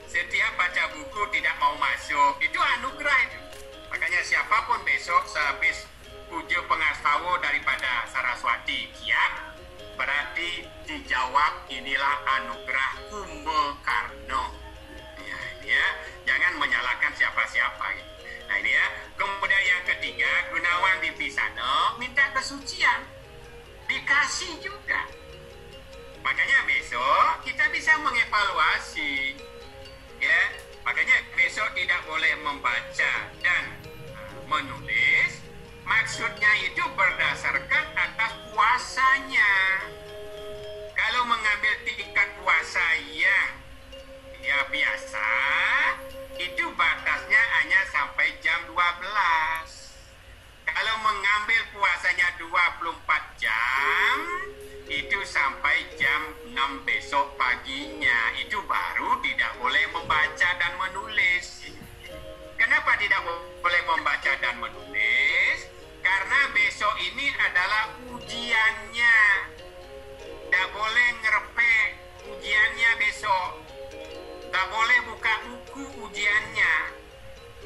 setiap baca buku tidak mau masuk, itu anugerah itu. Makanya siapapun besok sehabis puja pengastawa daripada Saraswati Kiap, berarti dijawab inilah anugerah Kumbakarna. Ya, ini ya, jangan menyalahkan siapa-siapa gitu. Nah ini ya, kemudian yang ketiga, Gunawan Wibisana minta kesucian, dikasih juga. Makanya besok kita bisa mengevaluasi. Ya, makanya besok tidak boleh membaca dan menulis. Maksudnya itu berdasarkan atas puasanya. Kalau mengambil tingkat puasa yang ya biasa, itu batasnya hanya sampai jam 12. Kalau mengambil puasanya 24 jam, itu sampai jam 6 besok paginya. Itu baru tidak boleh membaca dan menulis. Kenapa tidak boleh membaca dan menulis? Karena besok ini adalah ujiannya. Tidak boleh ngerepek ujiannya besok. Tidak boleh buka buku ujiannya.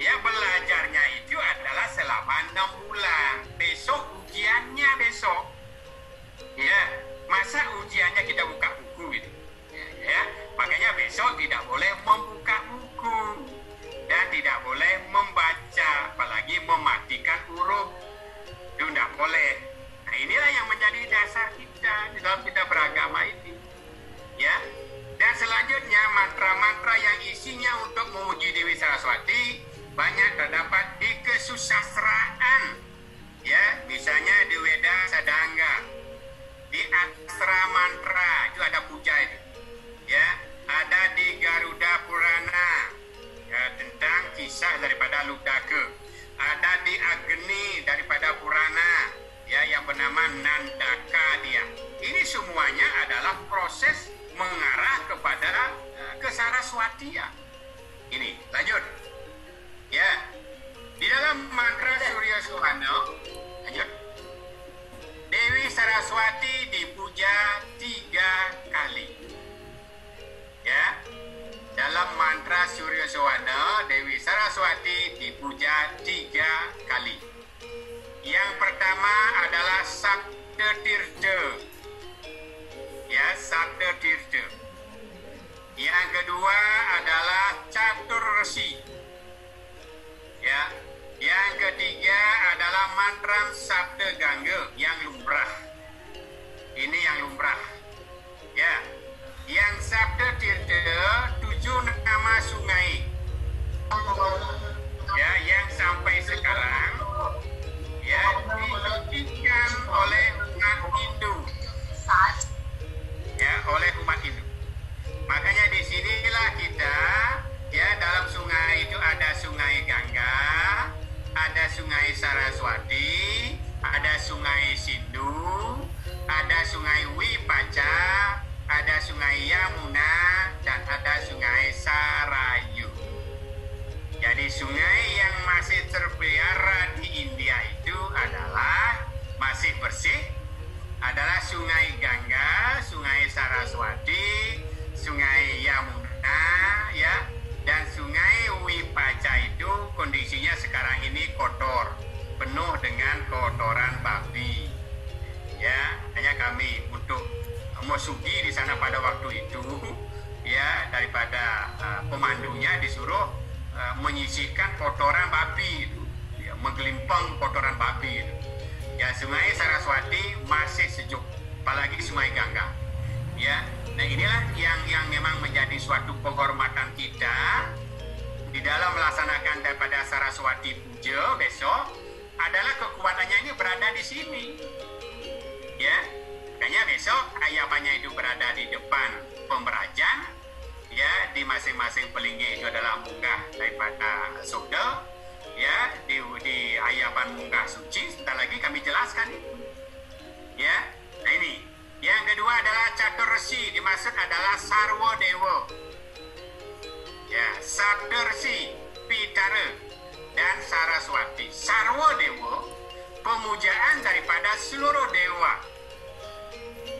Ya, belajarnya itu adalah selama 6 bulan. Besok ujiannya besok. Ya, masa ujiannya kita buka buku gitu. Ya, makanya besok tidak boleh membuka buku dan tidak boleh membaca, apalagi mematikan huruf. Itu tidak boleh. Nah, inilah yang menjadi dasar kita di dalam kita beragama ini. Ya. Dan selanjutnya mantra-mantra yang isinya untuk memuji Dewi Saraswati banyak terdapat di kesusastraan. Ya, misalnya di Weda Sadanga, di Astra Mantra itu ada puja itu. Ya, ada di Garuda Purana ya, tentang Daka dia. Ini semuanya adalah proses mengarah kepada ke Saraswati ya. Ini, lanjut. Ya. Di dalam mantra Surya Sohana, lanjut. Dewi Saraswati dipuja 3 kali. Ya. Dalam mantra Surya Sohana, Dewi Saraswati dipuja 3 kali. Yang pertama adalah Sabda Tirtha. Ya, Sabda Tirtha. Yang kedua adalah Catur Resi. Ya. Yang ketiga adalah mantra Sabda Gangga yang lumrah. Ini yang lumrah. Ya. Yang Sabda Tirtha 7 nama sungai. Ya, yang sampai sekarang ya disucikan oleh umat Hindu. Ya, oleh umat Hindu. Makanya di sinilah kita ya dalam sungai itu ada sungai Gangga, ada sungai Saraswati, ada sungai Sindhu, ada sungai Wipaca, ada sungai Yamuna, dan ada sungai Sarayu. Jadi sungai yang masih terpelihara di India itu adalah masih bersih, adalah sungai Gangga, sungai Saraswati, sungai Yamuna, ya, dan sungai Wipaca itu kondisinya sekarang ini kotor, penuh dengan kotoran babi. Ya, hanya kami untuk Mosugi di sana pada waktu itu, ya, daripada pemandunya disuruh menyisihkan kotoran babi itu, ya, menggelimpang kotoran babi itu. Ya, sungai Saraswati masih sejuk, apalagi sungai Gangga. Ya, nah inilah yang memang menjadi suatu penghormatan kita di dalam melaksanakan daripada Saraswati Puja besok adalah kekuatannya ini berada di sini. Ya, makanya besok ayapannya itu berada di depan pemberajan. Ya, di masing-masing pelinggi itu adalah munggah daripada Soda. Ya, di ayapan munggah suci. Sebentar lagi kami jelaskan itu. Ya, nah ini. Yang kedua adalah Catur Resi, dimaksud adalah Sarwa Dewa. Ya, Sabda Resi, Pitara, dan Saraswati. Sarwa Dewa, pemujaan daripada seluruh dewa.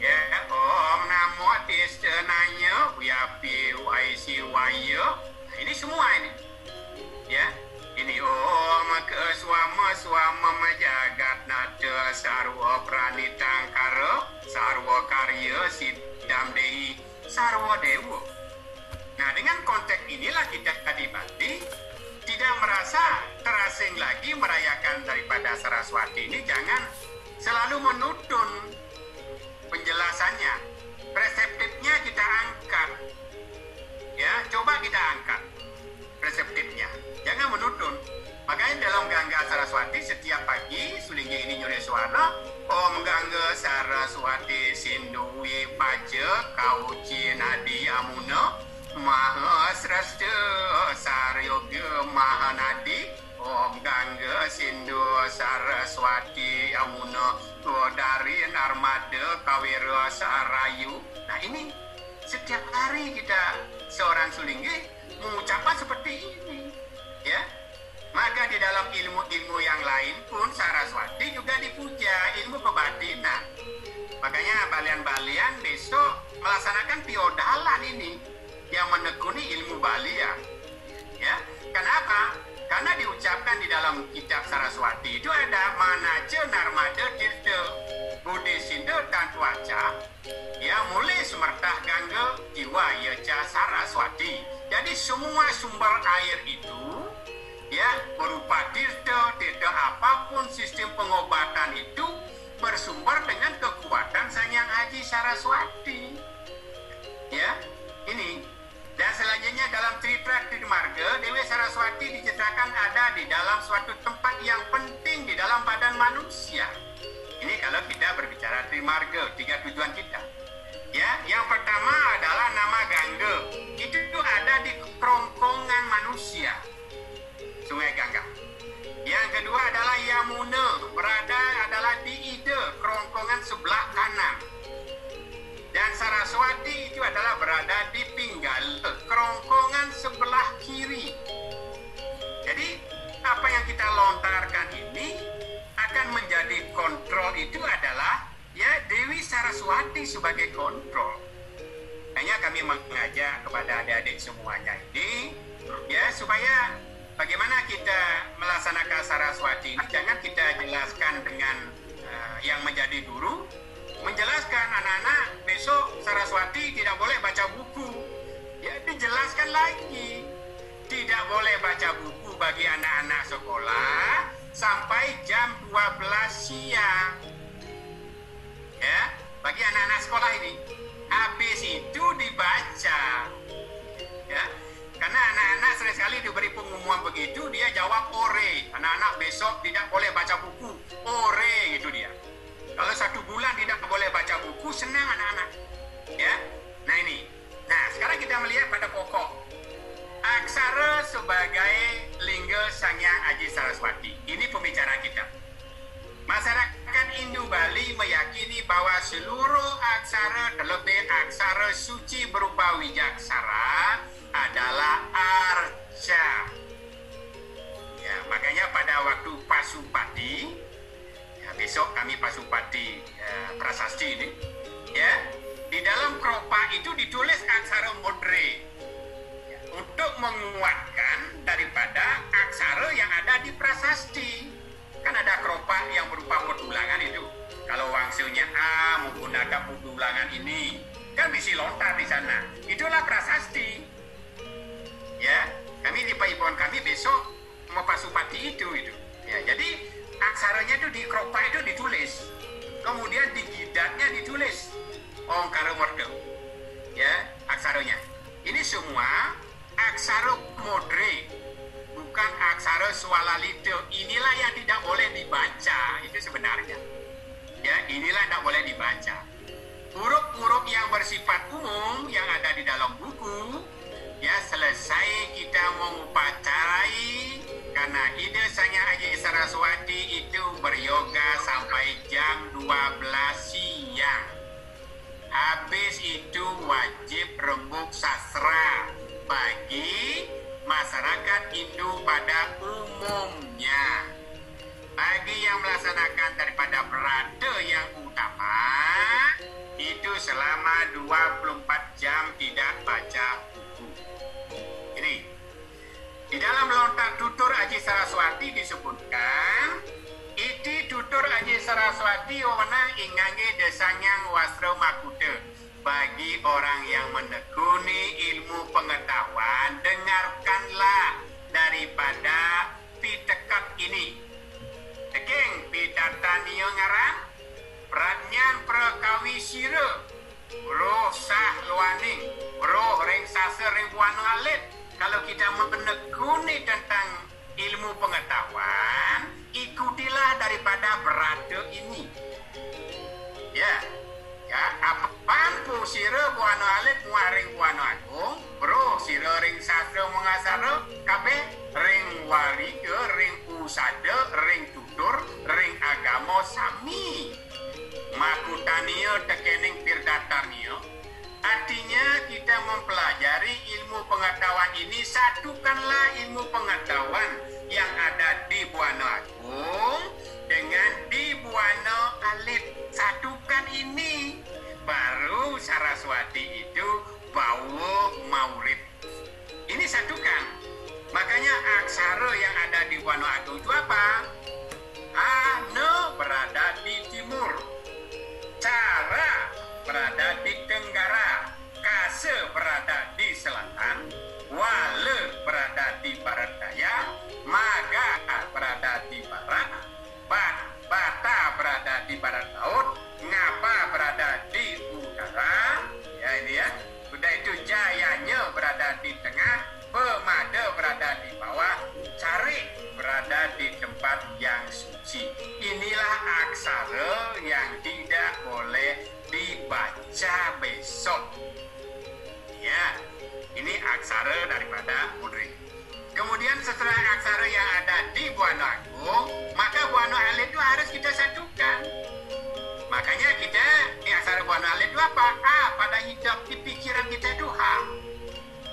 Ya, Om Namo Tisnaya, Yapi Waisi Waya. Nah, ini semua ini. Ya, ini Om Keswama Swama Majagat Nada Sarwa Pranitangkara, Sarwa Karya Sidam Dehi, Sarwa Dewa. Nah, dengan konteks inilah kita adibati tidak merasa terasing lagi merayakan daripada Saraswati ini. Jangan selalu menudun penjelasannya, perseptifnya kita angkat. Ya, coba kita angkat perseptifnya, jangan menudun. Makanya dalam Gangga Saraswati setiap pagi Sulinggi ini nyuri suara Om Gangga Saraswati Sindhu Wipaca Kauci Nadi Amuna Maha Srasta Saryoga Maha Nadi Om Gangga Sindhu Saraswati Amuna Godari Narmada Kawira Sarayu. Nah, ini setiap hari kita seorang Sulinggi mengucapkan seperti ini. Ya. Maka di dalam ilmu-ilmu yang lain pun Saraswati juga dipuja, ilmu kebatinan. Makanya balian-balian besok melaksanakan piodalan ini yang menekuni ilmu balia. Ya, kenapa? Karena diucapkan di dalam kitab Saraswati itu ada Manaja Narmada Tirtha Budi Sindha Tantuaca, ya, mulai Semertah Gangga Jiwa Yeca Saraswati. Jadi semua sumber air itu, ya, berupa tirta apapun sistem pengobatan itu bersumber dengan kekuatan Sang Hyang Haji Saraswati. Ya, ini. Dan selanjutnya dalam Tritra Trimarga, Dewi Saraswati diceritakan ada di dalam suatu tempat yang penting di dalam badan manusia. Ini kalau kita berbicara Trimarga, 3 tujuan kita. Ya, yang pertama adalah nama Gangga. Itu ada di kerongkongan manusia, Sungai Gangga. Yang kedua adalah Yamuna, berada adalah di Ida, kerongkongan sebelah kanan. Dan Saraswati itu adalah berada di Pinggala, kerongkongan sebelah kiri. Jadi apa yang kita lontarkan ini akan menjadi kontrol, itu adalah ya Dewi Saraswati sebagai kontrol. Hanya kami mengajak kepada adik-adik semuanya ini ya supaya bagaimana kita melaksanakan Saraswati ini, jangan kita jelaskan dengan yang menjadi guru menjelaskan anak-anak besok Saraswati tidak boleh baca buku. Ya dijelaskan lagi, tidak boleh baca buku bagi anak-anak sekolah sampai jam 12 siang. Ya, bagi anak-anak sekolah ini. Habis itu dibaca. Ya. Karena anak-anak sering sekali diberi pengumuman begitu, dia jawab ore. Anak-anak besok tidak boleh baca buku. Ore gitu dia. Kalau 1 bulan tidak boleh baca buku, senang anak-anak. Ya. Nah ini. Nah, sekarang kita melihat pada pokok. Aksara sebagai lingga Sangyang Aji Saraswati. Ini pembicaraan kita. Masyarakat Indo-Bali meyakini bahwa seluruh aksara terlebih aksara suci berupa wijaksara adalah arca. Ya, makanya pada waktu Pasupati, ya, besok kami Pasupati prasasti ini, ya, di dalam kropa itu ditulis aksara modre ya, untuk menguatkan daripada aksara yang ada di prasasti. Kan ada keropak yang berupa petulangan itu. Kalau wangsunya A menggunakan petulangan ini, kan bisa lontar di sana. Itulah prasasti. Ya, kami di Paibon kami besok mau Pasupati itu. Ya, jadi aksaranya itu di keropak itu ditulis. Kemudian di gidatnya ditulis Ongkara Mordo. Ya, aksaranya. Ini semua aksara modre. Bukan aksara swalalita. Inilah yang tidak boleh dibaca. Itu sebenarnya. Ya, inilah tidak boleh dibaca. Huruf-huruf yang bersifat umum yang ada di dalam buku, ya selesai kita mengupacarai karena ide Sangyang Aji Saraswati itu beryoga sampai jam 12 siang. Habis itu wajib rembuk sastra bagi masyarakat Hindu pada umumnya. Bagi yang melaksanakan daripada berada yang utama, itu selama 24 jam tidak baca buku. Ini di dalam lontar tutur Aji Saraswati disebutkan, iti tutur Aji Saraswati wewenang ingangge Sangyang Wasra Makuta. Bagi orang yang menekuni ilmu pengetahuan, dengarkanlah daripada pitekat ini. Tekeng pitataniyo ngaran, pradnyan prakawi sira, roh sah luaning, roh ring sasa ring buanu alit. Kalau kita menekuni tentang ilmu pengetahuan, ikutilah daripada berada ini. Ya. Ya, apaan pu sira buano alit muaring buano agung, bro sira ring sastra mengasara, kabeh ring wariga, ring usada, ring tutur, ring agama sami. Makutaniyo tekening tirdatarniyo. Artinya kita mempelajari ilmu pengetahuan ini, satukanlah ilmu pengetahuan yang ada di Buana Agung dengan di Buana Alit. Satukan ini, baru Saraswati itu bawa maurib. Ini satukan. Makanya aksara yang ada di Buana Agung itu apa? Ana berada di timur, Cara berada di tenggara, Kase berada di selatan, Wale berada di barat daya, Maga berada di barat, Bata berada di barat laut, Ngapa berada di utara, ya ini ya. Sudah itu Jayanya berada di tengah, Pemada berada di bawah, Carik berada di tempat yang suci. Inilah aksara yang tidak boleh dibaca besok. Ya, ini aksara daripada Mudri. Kemudian setelah aksara yang ada di Buana Agung, Buana Alit itu harus kita satukan. Makanya kita di aksara Buana Alit itu apa? A pada hidup di pikiran kita itu H.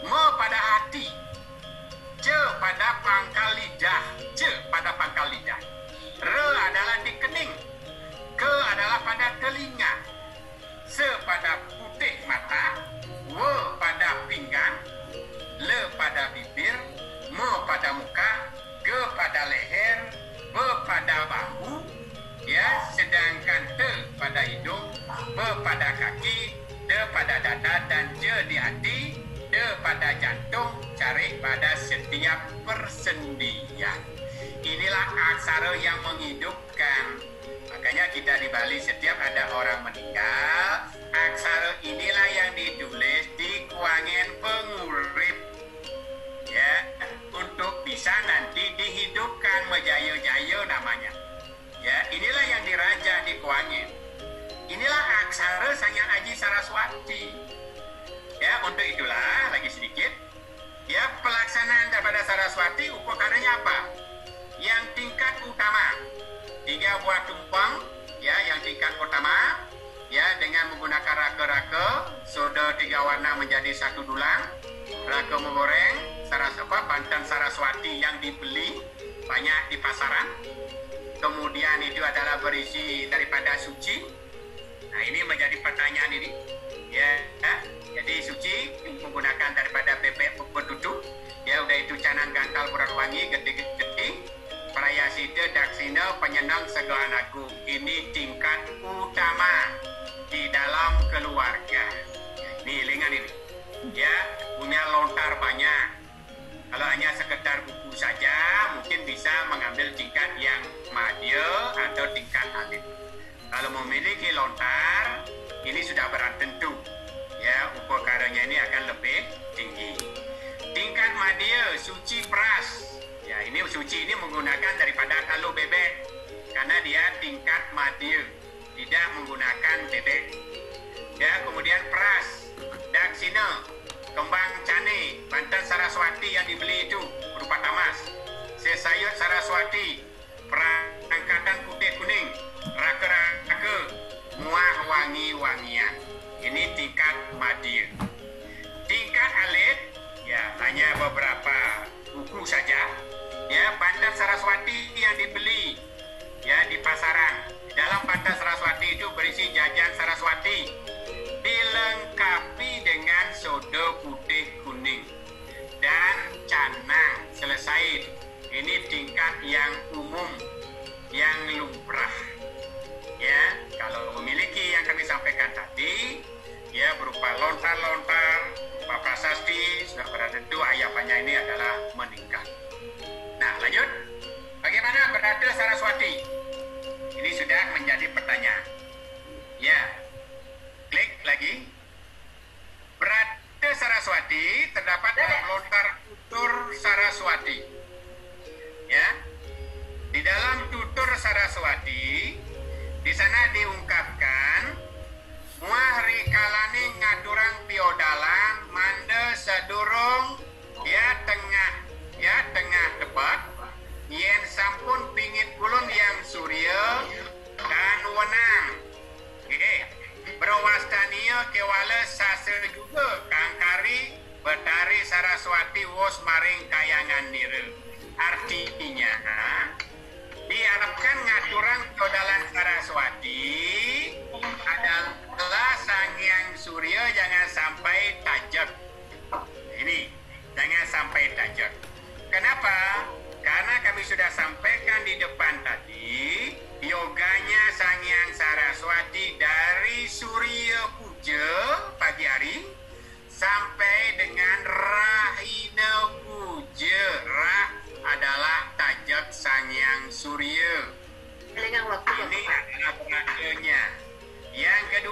Me pada hati. C pada pangkal lidah. C pada pangkal lidah. R adalah di kening. K adalah pada telinga. S pada putih mata. W pada pinggang. L pada bibir. M pada muka. G pada leher. B pada bahu. Ya, sedangkan T pada hidung. B pada kaki. D pada dada dan J di hati. D pada jantung, cari pada setiap persendian. Inilah aksara yang menghidupkan. Makanya kita di Bali setiap ada orang meninggal, aksara inilah yang ditulis di kuangen pengurip. Ya, untuk bisa nanti dihidupkan menjaya-jaya namanya. Ya, inilah yang dirajah di kuangen. Inilah aksara Sanghyang Aji Saraswati. Ya, untuk itulah lagi sedikit. Ya, pelaksanaan daripada Saraswati upakaranya apa? Yang tingkat utama 3 buah tumpeng, ya, yang tingkat utama, ya, dengan menggunakan raka-raka, soda 3 warna menjadi 1 dulang, raka menggoreng, bantan Saraswati yang dibeli banyak di pasaran. Kemudian itu adalah berisi daripada suci. Nah, ini menjadi pertanyaan ini. Ya, jadi suci menggunakan daripada bebek berdudu. Ya, udah itu canang gantal burak wangi, gede-gede, prayasida daksina penyenang segala agung. Ini tingkat utama di dalam keluarga. Nih, lingan ini. Ya, punya lontar banyak. Kalau hanya sekedar buku saja, mungkin bisa mengambil tingkat yang madya atau tingkat alit. Kalau memiliki lontar, ini sudah berat tentu. Ya, upakaranya ini akan lebih tinggi. Tingkat madya, suci pras. Ya, ini suci ini menggunakan daripada talu bebek. Karena dia tingkat madya, tidak menggunakan bebek. Ya, kemudian pras, daksina, kembang cane, bantan Saraswati yang dibeli itu berupa tamas. Sesayut Saraswati, perangkatan putih kuning, raka-raka, muah wangi-wangian. Ini tingkat madya. Tingkat alit, ya, hanya beberapa buku saja. Ya, bantan Saraswati yang dibeli, ya, di pasaran. Dalam bantan Saraswati itu berisi jajan Saraswati, dilengkapi dengan soda putih kuning dan canang. Selesai. Ini tingkat yang umum, yang lumrah. Ya, kalau memiliki yang kami sampaikan tadi, ya, berupa lontar-lontar, berupa prasasti, sudah berada tentu ayapannya ini adalah meningkat. Nah, lanjut. Bagaimana berada Saraswati? Ini sudah menjadi pertanyaan. Ya, klik lagi. Berada Saraswati terdapat dalam lontar tutur Saraswati. Ya, di dalam tutur Saraswati, di sana diungkapkan muah rikalane ngadurang piodalan mande sadurung tengah debat yen sampun pingit kulun yang surya dan wenang. Berwastania kewala sasel juga kangkari betari Saraswati wos maring kayangan nira. Artinya diharapkan ngaturang kodalan Saraswati adalah Sanghyang Surya jangan sampai tajak. Ini jangan sampai tajak. Kenapa? Karena kami sudah sampaikan di depan tadi, yoganya Sanghyang Saraswati dari Surya Puja pagi hari sampai dengan Rahina Puja. Rah adalah tajak Sanghyang Surya. Ini waktu ini adalah beradanya. Yang kedua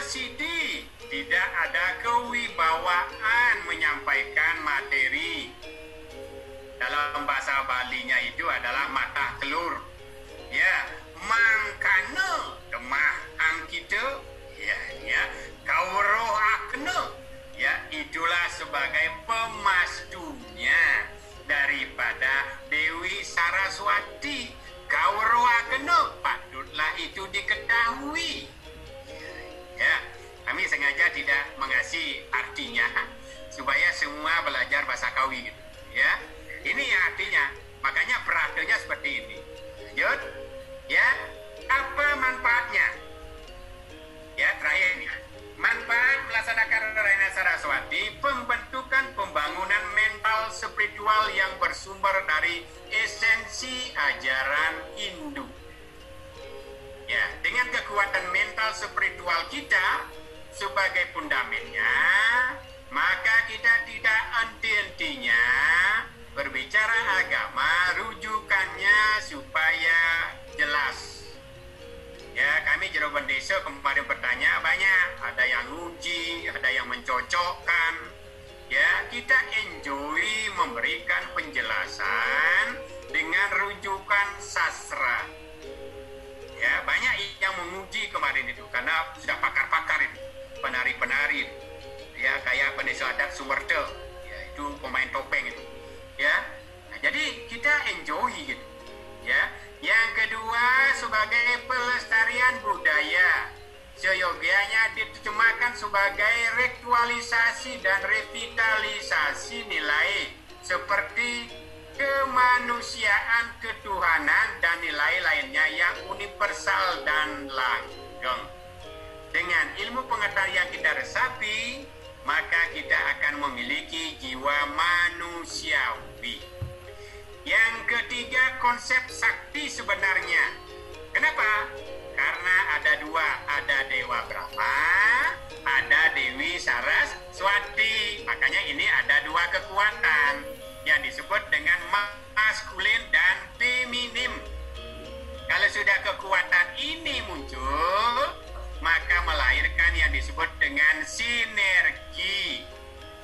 Sidi, tidak ada kewibawaan menyampaikan materi. Dalam bahasa Balinya itu adalah mata telur. Ya, mangkana kemah angkita, ya, kauroh akna, ya, itulah sebagai pemastunya daripada Dewi Saraswati. Kauroh akna, patutlah itu diketahui. Ya, kami sengaja tidak mengasih artinya supaya semua belajar bahasa Kawi gitu. Ya, ini yang artinya. Makanya peradanya seperti ini. Lanjut. Ya, apa manfaatnya? Ya, terakhir ini. Manfaat melaksanakan Raina Saraswati, pembentukan pembangunan mental spiritual yang bersumber dari esensi ajaran Hindu. Ya, dengan kekuatan mental spiritual kita sebagai fundamennya, maka kita tidak henti-hentinya berbicara agama, rujukannya supaya jelas. Ya, kami Jero Desa kemarin bertanya banyak, ada yang uji, ada yang mencocokkan. Ya, kita enjoy memberikan penjelasan dengan rujukan sastra. Ya, banyak yang menguji kemarin itu karena sudah pakar-pakar itu, penari-penari, ya kayak pendesa adat Sumerta, ya itu pemain topeng itu, ya. Nah, jadi kita enjoy gitu, ya. Yang kedua sebagai pelestarian budaya, seyogianya diterjemahkan sebagai ritualisasi dan revitalisasi nilai seperti kemanusiaan, ketuhanan, dan nilai lainnya yang universal dan langgeng. Dengan ilmu pengetahuan yang kita resapi, maka kita akan memiliki jiwa manusiawi. Yang ketiga, konsep sakti sebenarnya. Kenapa? Karena ada dua, ada Dewa Brahma, ada Dewi Saraswati. Makanya ini ada dua kekuatan yang disebut dengan maskulin dan feminim. Kalau sudah kekuatan ini muncul, maka melahirkan yang disebut dengan sinergi.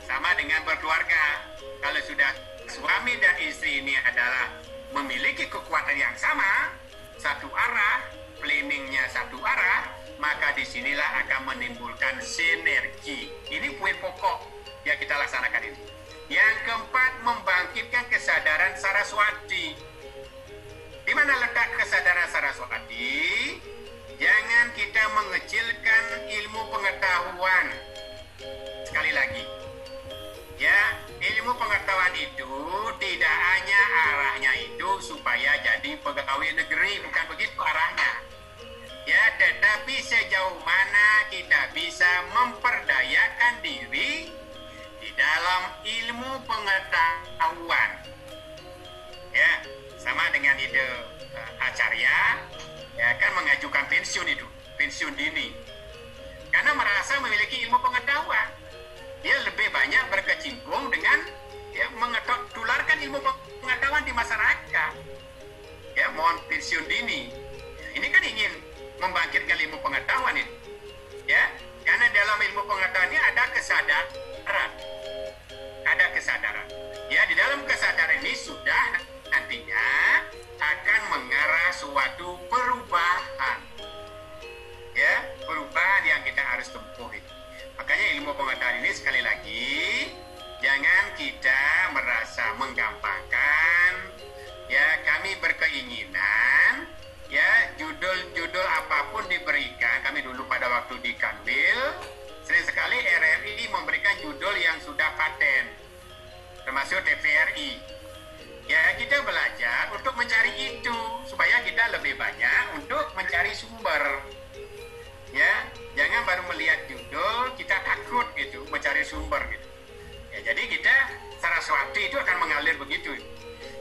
Sama dengan berkeluarga. Kalau sudah suami dan istri ini adalah memiliki kekuatan yang sama, satu arah, planningnya satu arah, maka disinilah akan menimbulkan sinergi. Ini poin pokok yang kita laksanakan ini. Yang keempat, membangkitkan kesadaran Saraswati. Di mana letak kesadaran Saraswati? Jangan kita mengecilkan ilmu pengetahuan. Sekali lagi, ya, ilmu pengetahuan itu tidak hanya arahnya itu supaya jadi pegawai negeri, bukan begitu arahnya. Ya, tetapi sejauh mana kita bisa memperdayakan diri di dalam ilmu pengetahuan. Ya, sama dengan ide Acarya, ya kan mengajukan pensiun itu, pensiun dini. Karena merasa memiliki ilmu pengetahuan. Dia lebih banyak berkecimpung dengan ya tularkan ilmu pengetahuan di masyarakat. Ya, mohon pensiun dini. Ya, ini kan ingin membangkitkan ilmu pengetahuan itu. Ya, karena dalam ilmu pengetahuan ini ada kesadaran. Ada kesadaran. Ya, di dalam kesadaran ini sudah nantinya akan mengarah suatu perubahan. Ya, perubahan yang kita harus tempuh itu. Makanya ilmu pengetahuan ini sekali lagi jangan kita merasa menggampangkan. Ya, kami berkeinginan ya judul-judul apapun diberikan. Kami dulu pada waktu di Kanwil sering sekali RRI memberikan judul yang sudah paten, termasuk TVRI. Ya, kita belajar untuk mencari itu supaya kita lebih banyak untuk mencari sumber. Ya, jangan baru melihat judul kita takut gitu mencari sumber gitu. Ya, jadi kita Saraswati itu akan mengalir begitu.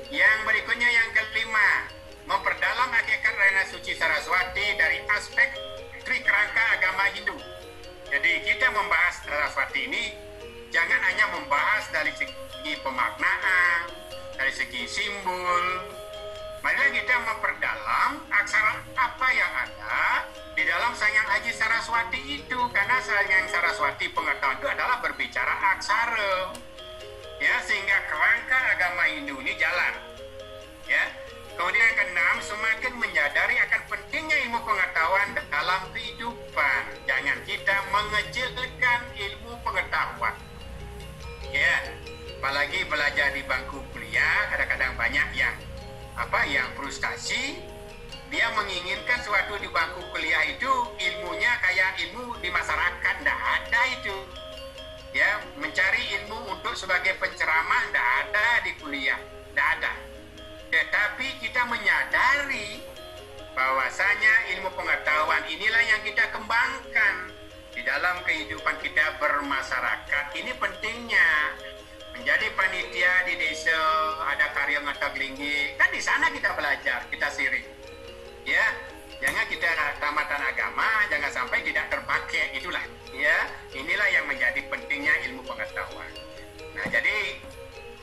Yang berikutnya yang kelima, memperdalam hakikat Raina Suci Saraswati dari aspek trikerangka agama Hindu. Jadi kita membahas Saraswati ini jangan hanya membahas dari segi pemaknaan, dari segi simbol, Marilah kita memperdalam aksara apa yang ada di dalam Sang Hyang Haji Saraswati itu, karena Sang Hyang Saraswati pengetahuan itu adalah berbicara aksara. Ya, sehingga kerangka agama Hindu ini jalan. Ya. Kemudian yang keenam, semakin menyadari akan pentingnya ilmu pengetahuan dalam kehidupan. Jangan kita mengecilkan ilmu pengetahuan. Ya, apalagi belajar di bangku kuliah, kadang-kadang banyak yang frustasi. Dia menginginkan suatu di bangku kuliah itu ilmunya kayak ilmu di masyarakat, tidak ada itu. Ya, mencari ilmu untuk sebagai penceramah tidak ada di kuliah, tidak ada. Tetapi kita menyadari bahwasanya ilmu pengetahuan inilah yang kita kembangkan di dalam kehidupan kita bermasyarakat. Ini pentingnya. Menjadi panitia di desa, ada karya mata gelinggi, kan di sana kita belajar, kita sirik. Ya, jangan kita tamatan agama, jangan sampai tidak terpakai, itulah. Ya, inilah yang menjadi pentingnya ilmu pengetahuan. Nah, jadi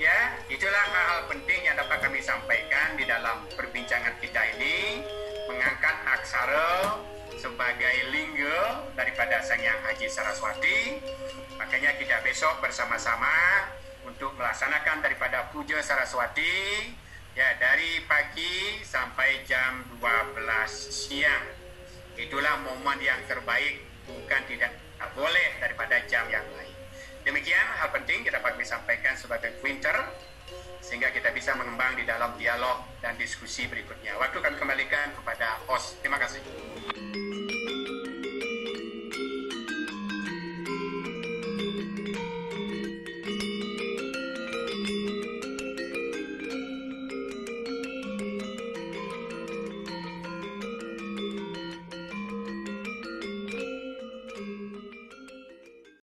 ya, itulah hal-hal penting yang dapat kami sampaikan di dalam perbincangan kita ini, mengangkat aksara sebagai lingga daripada Sang Hyang Haji Saraswati. Makanya kita besok bersama-sama untuk melaksanakan daripada puja Saraswati, ya, dari pagi sampai jam 12 siang. Itulah momen yang terbaik, bukan tidak boleh daripada jam yang lain. Demikian hal penting kita dapat disampaikan sebagai pointer, sehingga kita bisa mengembang di dalam dialog dan diskusi berikutnya. Waktu kami kembalikan kepada host. Terima kasih.